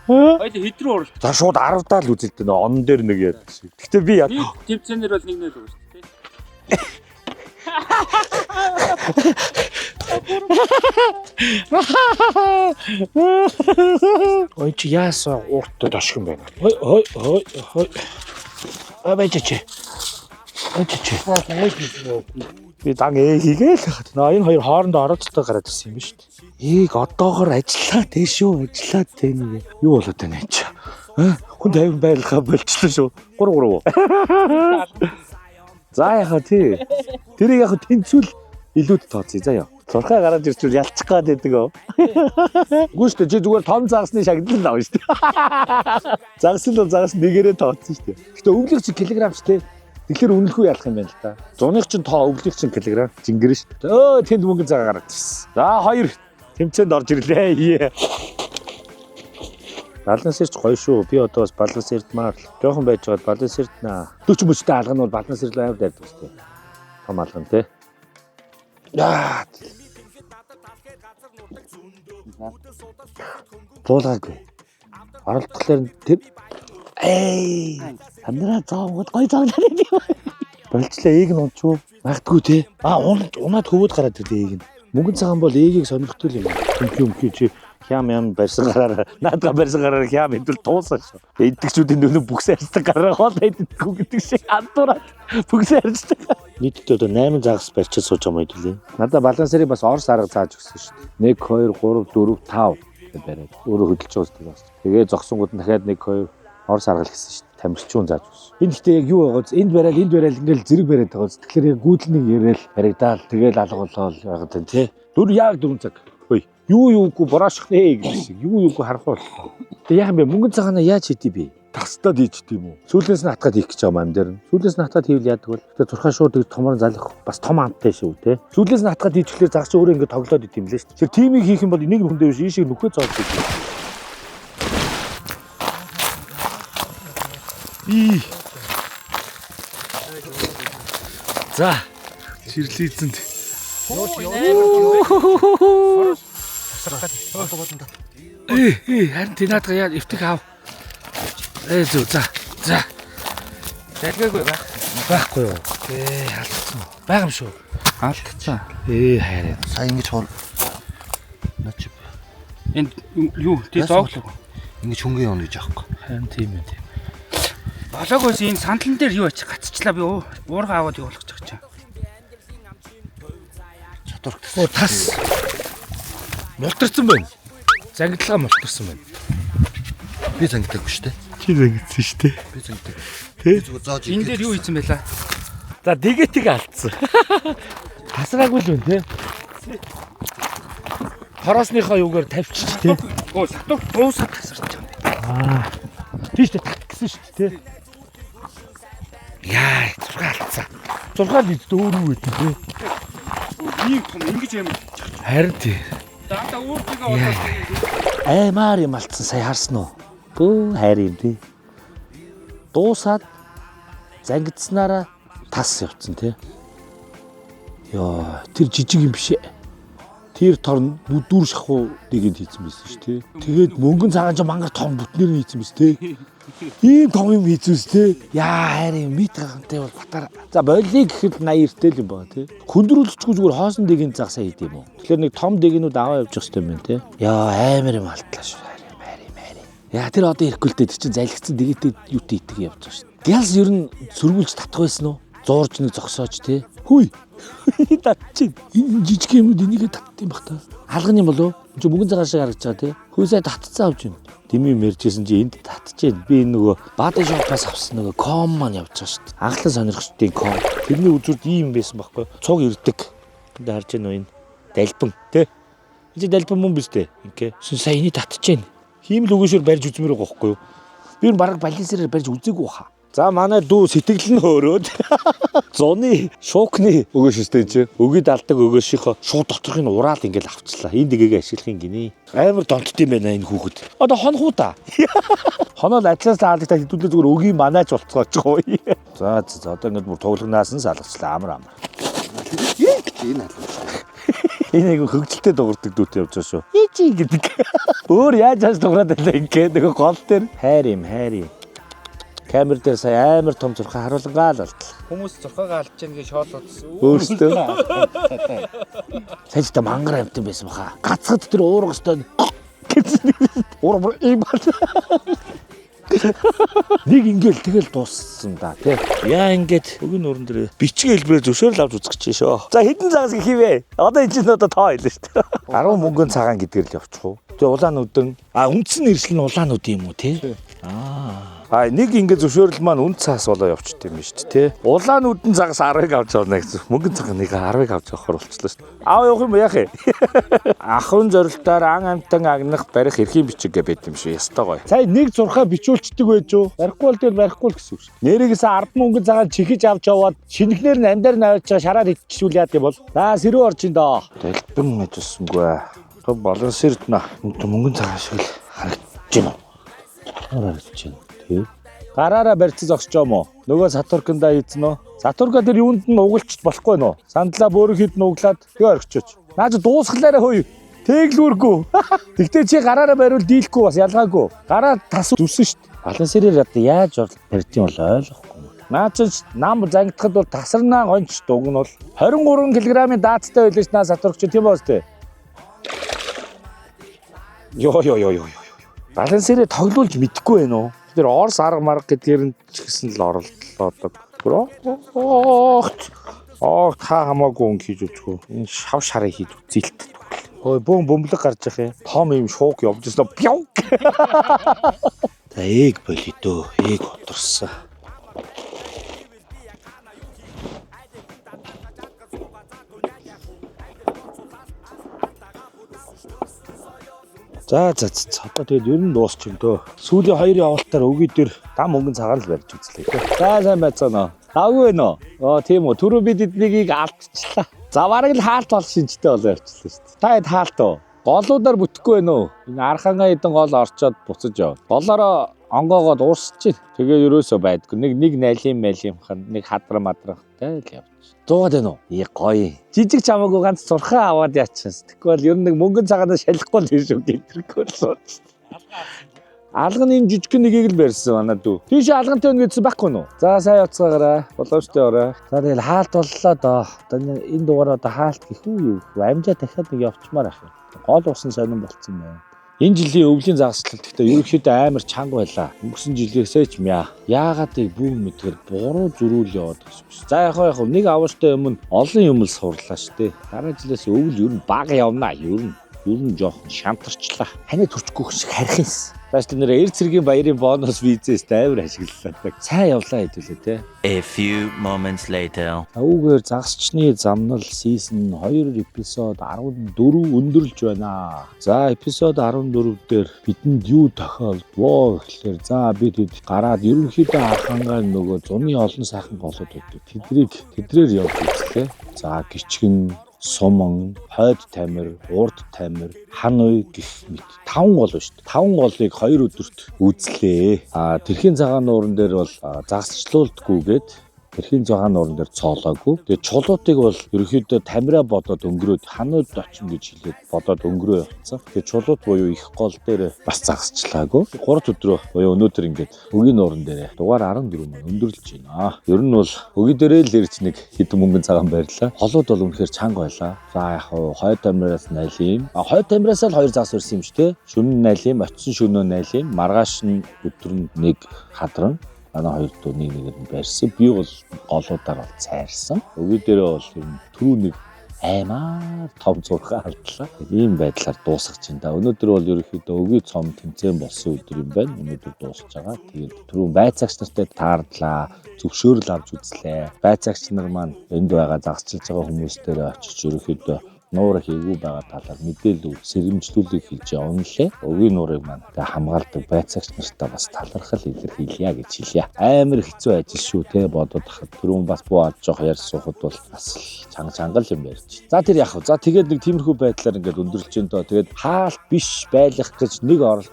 Хоёул хэдрүү урал. За шууд 10-даа л үзэлтэй нөө он дээр нэг яд. Гэхдээ би яг Тэмцээнээр бол 1-0 өгсөн шүү дээ. Ой чи яасан уртад ашиг юм байна. Хой. Абайчи. Би дан хийгээл. Энэ хоёр хоорондоо оролцдог гараад ирсэн юм шүү дээ. Ээг одоогоор ажиллаад дээ шүү. Ажиллаад дээ нэг. Юу болоод байна чи? Хүн 50 байлгахаа болчихлоо шүү. 3. За яхаа тий. Тэрийг яг тэнцвэл илүүд тооцъё заяа. Зурхаа гараад ирчихвэл ялчих гад байдаг оо. Үгүй шүү дээ. Чи зүгээр том загасны шагналд авна шүү дээ. Загас л загас нэгээрээ тооцсон шүү дээ. Гэтэ өвлөх чи килограмч тий. Тэгэхээр үнэлэхгүй ялах юм байна л та. Зуных чинь тоо өвлөх чинь килограм зингэр шүү дээ. Тэнд мөнгө цагаа гараад ирсэн. За 2 тэмцээнд орж ирлээ. Баланс ирж гоё шүү. Би одоо бас баланс ирдмаар жоохон байж байгаа баланс ирднаа. 40 мөчтэй алга нь бол баланс ирлээ амар дайдаг шүү дээ. Том алга нь тий. Яа. Туулаагүй. Оролдохлоор тэр Хандраа цаавгад гоё цаавлаа юм. Болчлаа ээг нь унчуу. Магадгүй тий. Унаад хөвөд гараад ирлээ ээг нь. Мөнгөн цагаан бол ээгийг сонирхтол юм. Юм чи хям барьсан гараар наадга барьсан гараар хям хэдүүл туусаа шүү. Эдгчүүдийн нөлөө бүкс арьсдаг гараа хоол идэггүй гэдэг шиг андуураад бүкс арьсдаг. Нийтдээ одоо 8 загас барьчиж сууж байгаа юм хэлээ. Надаа балансарыг бас орс арга зааж өгсөн шүү дээ. 1 2 3 4 5 гэж бариад өөрөө хөдөлж байгаа шүү дээ. Тэгээ зогсонгууд нь дахиад 1 2 орс арга гэсэн шүү дээ. Тамирчуун зааж өгсөн. Энд гэхдээ яг юу байгааз энд барайл ингээл зэрэг бариад байгаа. Тэгэхээр яг гүйдлнийг яриад баригдаал тэгэл алга болоод байгаад байна тий. 4 цаг. Хөөе. Юугүй бороошх нэ гэж шиг. Юугүй харахгүй боллоо. Тэгээ яах юм бэ? Мөнгөн цагаанаа яаж хийдий бэ? Тагстаад ийчт юм уу? Сүүлээс нь хатгаад хийх гэж байгаа юм дээр нь. Сүүлээс нь хатгаад хийвэл яадаг бол тэгээ зурхаа шууд томор залах бас том амттай шүү те. Сүүлээс нь хатгаад хийчихлээр загч өөрөө ингэ тоглоод идэм лээ шүү. Тэр тимийг хийх юм бол нэг хүндээ биш ийшээ нөхөө цоолж идэв. За. Ширлийцэнд. Харин тэнаад яа эвтэг аав. Зү за. Залгаагүй Байхгүй юу? Алдсан. Байгаа юм шүү. алдчихсан. Хайраа. Сая ингэж хол. Начи. Энд юу тий зооглоо. Ингэж хөнгөн явна гэж аахгүй. Харин тийм үү. Болоогоос энэ сандлан дээр юу ачих гацчлаа би уурга аваад явуулах гэж чаа. Оо тас. Мултарсан байна. Зангидлагаа мултарсан байна. Би зангидаггүй шүү дээ. Чи зангидсан шүү дээ. Би зангидаг. Тэ? Зүгээр зааж Энэ дээр юу хийсэн байлаа? За дэгэтиг алдсан. Тасраагүй л байна те. Хороосныхоо юугаар тавьчих те. Оо сатуур дуусаад тасарч байгаа. Тийш тэ гэсэн шүү дээ те. Яа, зураг алдсан. Зураг л идэ өөр юу гэдэг те. Ийм том ингэж юм. Харин тий. Дандаа ууртайгаа болоод Аймаар юм алдсан сая харсан уу? Бөө хайр юм тий. Дуусаад зангидснараа тас явцсан тий. Йоо, тэр жижиг юм биш ээ. тэр тор нүдүр шахуу нэгэнд хийсэн байсан шүү дээ. Тэгээд мөнгөн цагаан ч мангар том бүтнээр нь хийсэн байсан тий. Ийм том юм хийсэн үс тий. Яа харин мэд гахантай бол батар. За болиг гэхэд 80 эртэл юм байна тий. Хөндрүүлчихгүй зүгээр хоосон дэгийн загсаа хийд юм уу. Тэгэхээр нэг том дэгнүүд аваа явж явах хэрэгтэй юм байна тий. Яа амар юм алтлаа шүү. Мари. Яа тэр одоо ирэхгүй л дээ чинь залгицсан дэгээтэй юутэй итг явж байгаа шүү. Гялс ер нь сөргүүлж татах байсан уу? Зуурж нэг зогсоож тий. Хүй. Татчих. Энэ жижиг юмуд энийгээ татт юм бах та. Алганы болов? Чи бүгэн цагаан шиг харагдаж байгаа тий. Хөөсөө татцсан авч юм. Дими мэржсэн чи энд татчихээн. Би нөгөө баада шопоос авсан нөгөө ком маань явж байгаа шүү дээ. Анхлан сонирхчдын ком. Тэрний үзүүрд ийм байсан байхгүй. Цуг ирдэг. Энд харж байна уу энэ? Далбан тий. Энэ далбан мөн биз дээ. Ингээ. Сая энийг татчихээн. Хиймэл өгөөшөр барьж үзмээр байгаа байхгүй юу? Би баг балансираар барьж үзээгүй хаа. За манай дүү сэтгэл нь хөөрөөд зуны шуукны өгөөшөстэй чи өгөөд алдаг өгөөшийнхөө шууд доторх нь ураал ингээл авчлаа. Энэ дэгийг ашиглахын гинэ. Амар донтд юм байна энэ хүүхэд. Одоо хонхуу та. Хоноо л атлаас таалагдаа хэдүүлээ зүгээр өгийн манаач болцгооч гоо. За одоо ингээд бүр тоглогнаас нь салгачлаа амар. Энэ нэг хөгжилтэй дуурдаг дүүтэй явж байгаа шүү. Ичи гэдэг. Өөр яаж яаж дуурайд байлаа ингээд нэг гол дээр хайр. Камер дээр сая амар том зурхаа харуулгаа л болтлоо. Хүмүүс зурхаагаа алдж яаг гэж шоолоодсон. Өөртөө. Сая та мангар амтан байсан баха. Гацхад тэр уурах өстой. Уур ийм бол. Нэг ингээл тэгэл дууссан да тий. Яа ингээд өгийн нуран дээр бичиг хэлбэрээр зөвшөөрөл авч үзэх гэж шөө. За хэдэн цагаас хийвэ? Одоо энэ чинь одоо тоо хэлнэ шүү дээ. 10 мөнгөн цагаан гэдгээр л явчих уу. Тэгээ улаануудын үндсэн нэршил нь улаанууд юм уу тий? Нэг ингээд зөвшөөрөл маань үнд цаас болоо явчихд юм шүү дээ тий. Улаанууд нь цагаас 10-ыг авч явна гэсэн. Мөнгөн цагаан нэг 10-ыг авч явахаар болчихлоо шүү дээ. Явах юм яах вэ? Ахын зорилтоор ан амтан агнах барих эрхийн бичиг гэ байт юм шүү. Ястай гоё. Сая нэг зурхаа бичүүлчдэг байж юу? Барихгүй бол тэгэл барихгүй л гэсэн үг шүү. Нэрээс 10 мөнгөн цагаан чихэж авч яваад шинэхнэр нь амдаар навж байгаа шараар идчихвэл яа гэм бол. За сэрүү орж ин доо. Дэлбэн ажилласангүй. Балансирд на мөнгөн цагаан шиг л харагдаж байна. Харагдаж байна. Гараараа барьцаж огсчоо мó. Нөгөө Сатурканда ийцэн үү? Сатурка тэр юунд нь угалч болохгүй нөө. Сандлаа бөөрөх хэд нь углаад тэгээ орхичооч. Наад дуусглаараа хөөе. Тэглүүргүй. Тэгтээ чи гараараа бариул дийлэхгүй бас ялгаагүй. Гараа тас зүсэн шүү дээ. Балансирээр одоо яаж барьдیں бол ойлгохгүй. Наа чи нам зангидахад бол тасарнаа гонч дуг нь бол 23 кг-ийн даацтай байлж наа Сатурк чи тийм боос тээ. Йоо. Балансирээ тоглуулж мэдэхгүй байна уу? Тэр Орс арга марга гэдгээр нь ч гэсэн л оролдлоо одоо. Та хамаагүй өнгө хийж үзгүй. Энэ шав шарыг хийж үзэлт. Хөөе бөмбөлөг гарч явах юм. Том юм шуук явж ирсэн. Пяу. За ээг болидөө. Ээг хоторсон. За одоо тэгээд ер нь дуусч юм дөө. Сүүлийн 2 явалтаар өгөө дээр дам мөнгөн цагаан л барьж үзлээ. За сайн байцгаана. Даагүй байна уу? Тийм үү. Түрүү бид эднийг алдчихлаа. За бараг л хаалт бол шинжтэй болоо явчихлаа шүү дээ. Та хэд хаалт уу? Голуудаар бүтэхгүй байна уу? Энэ архангаа эдэн гол орчоод буцаж яв. Голоороо онгоогоод уурсчих. Тэгээ ерөөсөө байдгүй. Нэг налим хан, нэг хадраа мадрахтай л явж. Зуугаад байна уу? Гоё. Жижиг чамаагүй ганц зурхаа аваад яачихсан. Тэгвэл ер нь нэг мөнгөн цагаанаас шалахгүй л шүү гэнтергүй л сууч. Алган юм жижиг нэгийг л барьсан манай дүү. Тийш алгантай өнгө гэдсэн байхгүй юу? За сайн явцгаагаараа. Болоочтой орой. За тэгэл хаалт боллоо доо. Одоо энэ дугаараа одоо хаалт гэх үү? Амжаа дахиад нэг явчмаар ах юм. Гол усан сонирн болцсон байна. Энэ жилийн өвлийн загасчлалт гэхдээ ерөөхдөө амар чанга байлаа. Өнгөрсөн жилээсээ ч мя. Яагаад тийг бүүн мэдгээр буруу зөрүүл яваад гэсэн. За яг нэг авууштай юм олон юм л сурлаа штэ. Дараа жилээс өвөл ер нь бага явнаа. Ер нь жоохон шантарчлаа. Ханаа төрчихгүй шиг харих юмс. Тааш тэр нэр цэргийн баярын бонус визээс амар ашиглалаа. Сайн явлаа хэдүүлээ те. A few moments later. Аугаар загасчны замнал season 2 эпизод 14 өндөрлж байна. За эпизод 14 дээр бидэнд юу тохиолдвоо гэхлээр за бид гараад ерөнхийдөө архангаа нөгөө зуны олон сайхан голууд байдаг. Тэдрээр явж үзлээ. За гिचгэн суман, хойд тамир, урд тамир, хан уй гэх мэт 5 гол ба шүү дээ. 5 голыг 2 өдөрт үзлээ. Тэрхийн цагаан нууран дээр бол загасчлуулдгүйгээд Эрхийн зохион нуурын дээр цоолоогүй. Тэгээ чулуутыг бол ерөнхийдөө тамираа бодоод өнгөрөөд ханууд очин гэж хэлээд бодоод өнгөрөө явцсан. Тэгээ чулуут буюу их гол дээр бас загасчлаагүй. 3 өдрөө буюу өнөөдөр ингээд өгийн нуурын дээр дугаар 14 мөн өндөрлөж байна. Ер нь бол өгийн дээрээ л ирж нэг хэдэн мөнгөн цагаан байрлаа. Холууд бол үнэхээр чанга байлаа. За яг хой тамираас найлим. Хой тамираас л 2 загас ирсэн юм шүү дээ. Шөнө найлим, очисон шөнөө найлим, маргааш нь өдөр нь нэг хадран. Манай хоёр дүү нэг нь барьсан. Би бол голуудаар бол цайрсан. Өгийн дээрээ бол ер нь түрүү нэг аймаар том зурхаа алдлаа. Ийм байдлаар дуусгаж байна да. Өнөөдөр бол ерөнхийдөө өгийн цом тэмцээн болсон өдөр юм байна. Өнөөдөр дуусж байгаа. Тэгээд түрүү байцаагч нартай таардлаа. Зөвшөөрөл авч үзлээ. Байцаагч нар маань энд байгаа загасчилж байгаа хүмүүстээр очиж ерөнхийдөө нуур хийгүү байгаа талаар мэдээлэл сэрэмжлүүлэг хийж явна лээ. Өгийн нуурыг маань хамгаалдаг байцаагч нартай бас талархал илэрхийлье гэж хэлье. Амар хэцүү ажил шүү те бодоод хахад түрүүн бас буу аж жоох ярьж суухад бол бас чангал юм ярьж. За тэр яах вэ? За тэгээд нэг тиймэрхүү байдлаар ингээд өндөрлж जैन доо. Тэгээд хаалт биш байх гэж нэг оролт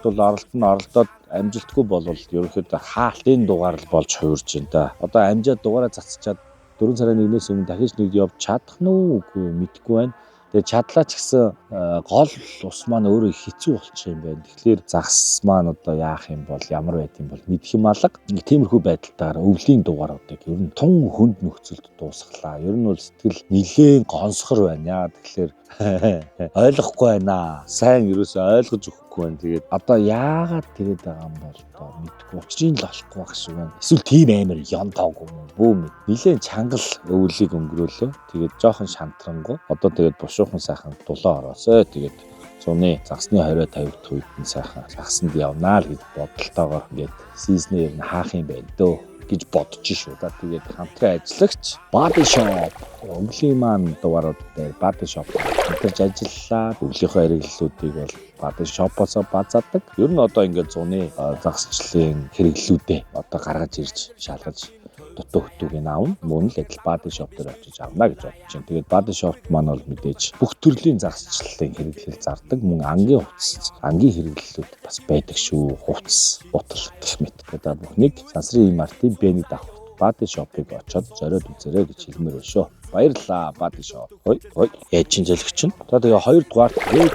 нь оролдоод амжилтгүй болвол ерөнхийдөө хаалтын дугаар л болж хуурж байна да. Одоо амжаад дугаараа цацчаад 4 сарын 1-ээс өмнө дахиж нэг явж чадах нь уу үгүй мэдэхгүй байна. Тэгээ чадлаа ч гэсэн гол ус маань өөрөө хэцүү болчих юм байна. Тэгэхээр загас маань одоо яах юм бол ямар байд юм бол мэдх юм алга. Тиймэрхүү байдалтаар өвлийн дугааруудыг ер нь тун хүнд нөхцөлд дуусглаа. Ер нь бол сэтгэл нилээн гонсгор байна. Тэгэхээр ойлгохгүй байна. Сайн ерөөсөө ойлгож өгөхгүй байна. Тэгээд одоо яагаад тэгээд байгаа юм бол одоо мэдгүй учрыг л олохгүй байх шиг байна. Эсвэл тийм амар ёндоогүй юм бөө мэд. Нилээн чангал өвлийг өнгөрөөлөө. Тэгээд жоохон шантрангуу. Одоо тэгээд бушуухан сайхан дулаа ороосоо. Тэгээд зуны загсны 20-50 үед нь сайхан загсанд явнаа л гэж бодолтойгоор ингээд сизнээ ер нь хаах юм байна дөө гэж бодож шүү да. Тэгээд хамтран ажиллагч Body Shop өвлийн маань дугаарууд дээр Body Shop хамтарч ажиллалаа. Өвлийнхөө хэрэглэлүүдийг бол Body Shop-оос базаадаг. Ер нь одоо ингээд зуны загсчлалын хэрэглэлүүдээ одоо гаргаж ирж шалгаж дутуу хөтүүгийг аавна. Мөн л адил Body Shop дээр очиж авна гэж бодож байна. Тэгээд Body Shop маань бол мэдээж бүх төрлийн загсчлалын хэрэглэл зардаг. Мөн ангийн хувцас, ангийн хэрэглэлүүд бас байдаг шүү. Хувцас, бутал гэх мэт. Тэгээд бүхнийг сансрын MRT Бэний давхар Body Shop-ыг очоод зориод үзээрэй гэж хэлмээр байна шүү. Баярлалаа Body Shop. Ой яаж шинжилгч нь. За тэгээ 2 дугаар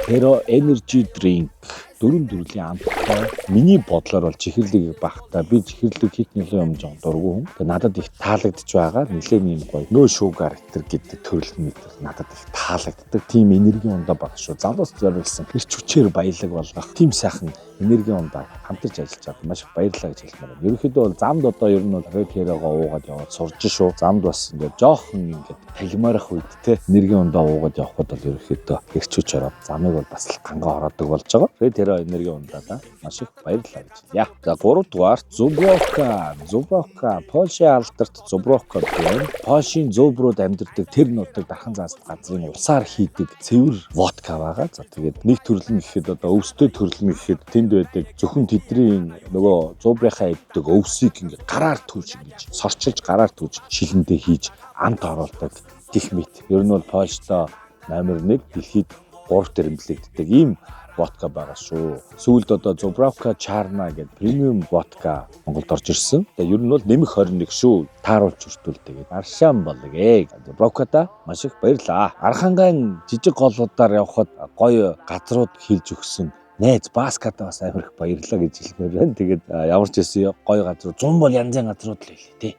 Terra Energy Drink 4 төрлийн амттай. Миний бодлоор бол чихэрлэг багтаа би чихэрлэг хийх нэлээд юм жоо дургу хүн. Тэгээ надад их таалагдж байгаа. Нэлээд юм гоё. Нөө шүүгар гэдэг төрөл метр надад их таалагддаг. Тим энерги ундаа баг шүү. Залуус зориулсан. Ирч хүчээр баялаг болгох. Тим сайхан энерги ундаа хамтарч ажиллаж байгаа. Маш их баярлалаа гэж хэлмээр байна. Ерөнхийдөө бол замд одоо ер нь бол Terra-гоо уугаад яваад сурж шүү. Замд бас ингээд жоохон ингээд талимаарах үед те энерги ундаа уугаад явхад бол ерөнхийдөө ирчүүч ороод замыг бол бас л гангаа ороодог болж байгаа. Тэгээд энерги ундаа маш их баярлалаа гэж хэлье. За 3 дугаар Зубровка Польши алдарт Зубровка байна. Польшийн Зубрууд амьдардаг тэр нутаг дархан заасан газрын усаар хийдэг цэвэр водка байгаа. За тэгээд нэг төрлөн гэхэд одоо өвстэй төрлөн гэхэд тэнд байдаг зөвхөн тэдний нөгөө Зубрынхаа иддэг өвсийг ингээд гараар түүж ингэж сорчилж гараар түүж шилэндээ хийж амт оруулдаг гэх мэт. Ер нь бол Польштой номер 1 дэлхийд 3 дээр эмнэлэгддэг ийм водка байгаа шүү. Сүүлд одоо Zubrovka Charna гэдэг премиум водка Монголд орж ирсэн. Тэгээ ер нь бол нэмэх 21 шүү. Тааруулж хүртүүлдэг. Аршаан болгээ. Zubrovka-та маш их баярлаа. Архангайн жижиг голуудаар явхад гоё газрууд хилж өгсөн. Найз Баската бас амар их баярлаа гэж хэлмээр байна. Тэгээд ямар ч байсан гоё газрууд 100 бол янзын газрууд л байлээ тий.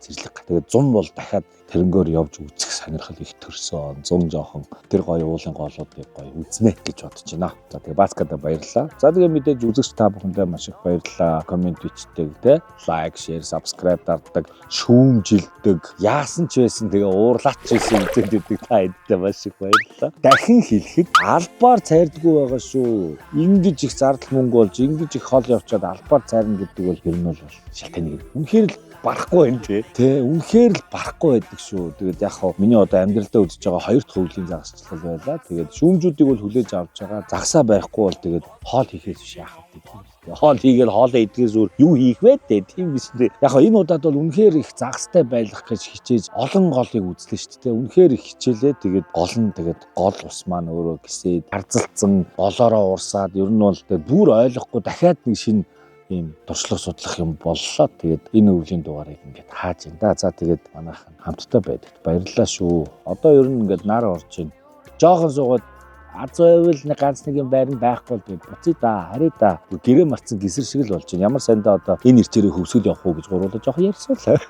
Зэрлэг. Тэгээд 100 бол дахиад тэрнгөөр явж үзэх сонирхол их төрсөн. 100 жоохон тэр гоё уулын голуудыг гоё үзнэ гэж бодож байна. За тэгээ Баскада баярлалаа. За тэгээ мэдээж үзэгч та бүхэндээ маш их баярлалаа. Коммент бичдэг те. Лайк, шеэр, сабскрайб дардаг, шүүмжилдэг. Яасан ч байсан тэгээ уурлаач байсан үзээд идэг та эдтэй маш их баярлалаа. Дахин хэлэхэд албаар цайрдаггүй байгаа шүү. Ингиж их зардал мөнгө болж, ингиж их хол явчаад албаар цайрна гэдэг бол ер нь бол шалтгааны нэг. Үнэхээр л барахгүй байна тий. Үнэхээр л барахгүй байдаг шүү. Тэгээд яг хав миний одоо амьдралдаа үзэж байгаа 2 дахь өвлийн загасчлал байлаа. Тэгээд шүүмжүүдийг бол хүлээж авч байгаа. Загсаа байхгүй бол тэгээд хоол хийхээс биш яах вэ? Хоол хийгээл хоолоо идгээс өөр юу хийх вэ дээ. Тийм биш дээ. Яг хав энэ удаад бол үнэхээр их загастай байх гэж хичээж олон голыг үзлээ шүү дээ. Үнэхээр их хичээлээ. Тэгээд гол нь тэгээд гол ус маань өөрөө гисээд арзалцсан голоороо урсаад ер нь бол тэгээд бүр ойлгохгүй дахиад нэг шинэ ийм туршлага судлах юм боллоо. Тэгээд энэ өвлийн дугаарыг ингээд хааж ин да. За тэгээд манайхан хамтдаа байдагт баярлалаа шүү. Одоо ер нь ингээд нар орж ийн. Жохон суугаад азайвал нэг ганц нэг юм байран байхгүй бол би буцъя да, харъя да. Гэрээ марцсан гисэр шиг л болж байна. Ямар сандаа одоо энэ ирчээрээ хөвсгөл явах уу гэж гуруулаа жоох ярьсуулаа.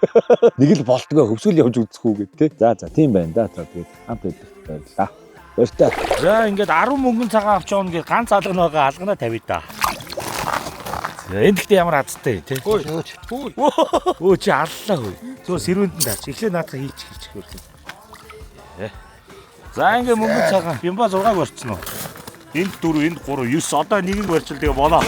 Нэг л болтгоо хөвсгөл явж үзэх үү гэд те. За тийм байна да. За тэгээд хамт байдагт баярлалаа. Баяртай. За ингээд 10 мөнгөн цагаан авч явна гэж ганц алгана байгаа алгана тавья да. Энд гэхдээ ямар азтай тий. Өө чи аллаа хөө. Зүгээр сэрвэнд даач. Эхлээ наадах хийчих хөрхөн. За ингээ мөнгө цагаан. Бимба 6-г барьчихна уу? Энд 4, энд 3, 9 одоо нэгийг барьчил тэгээ болоо.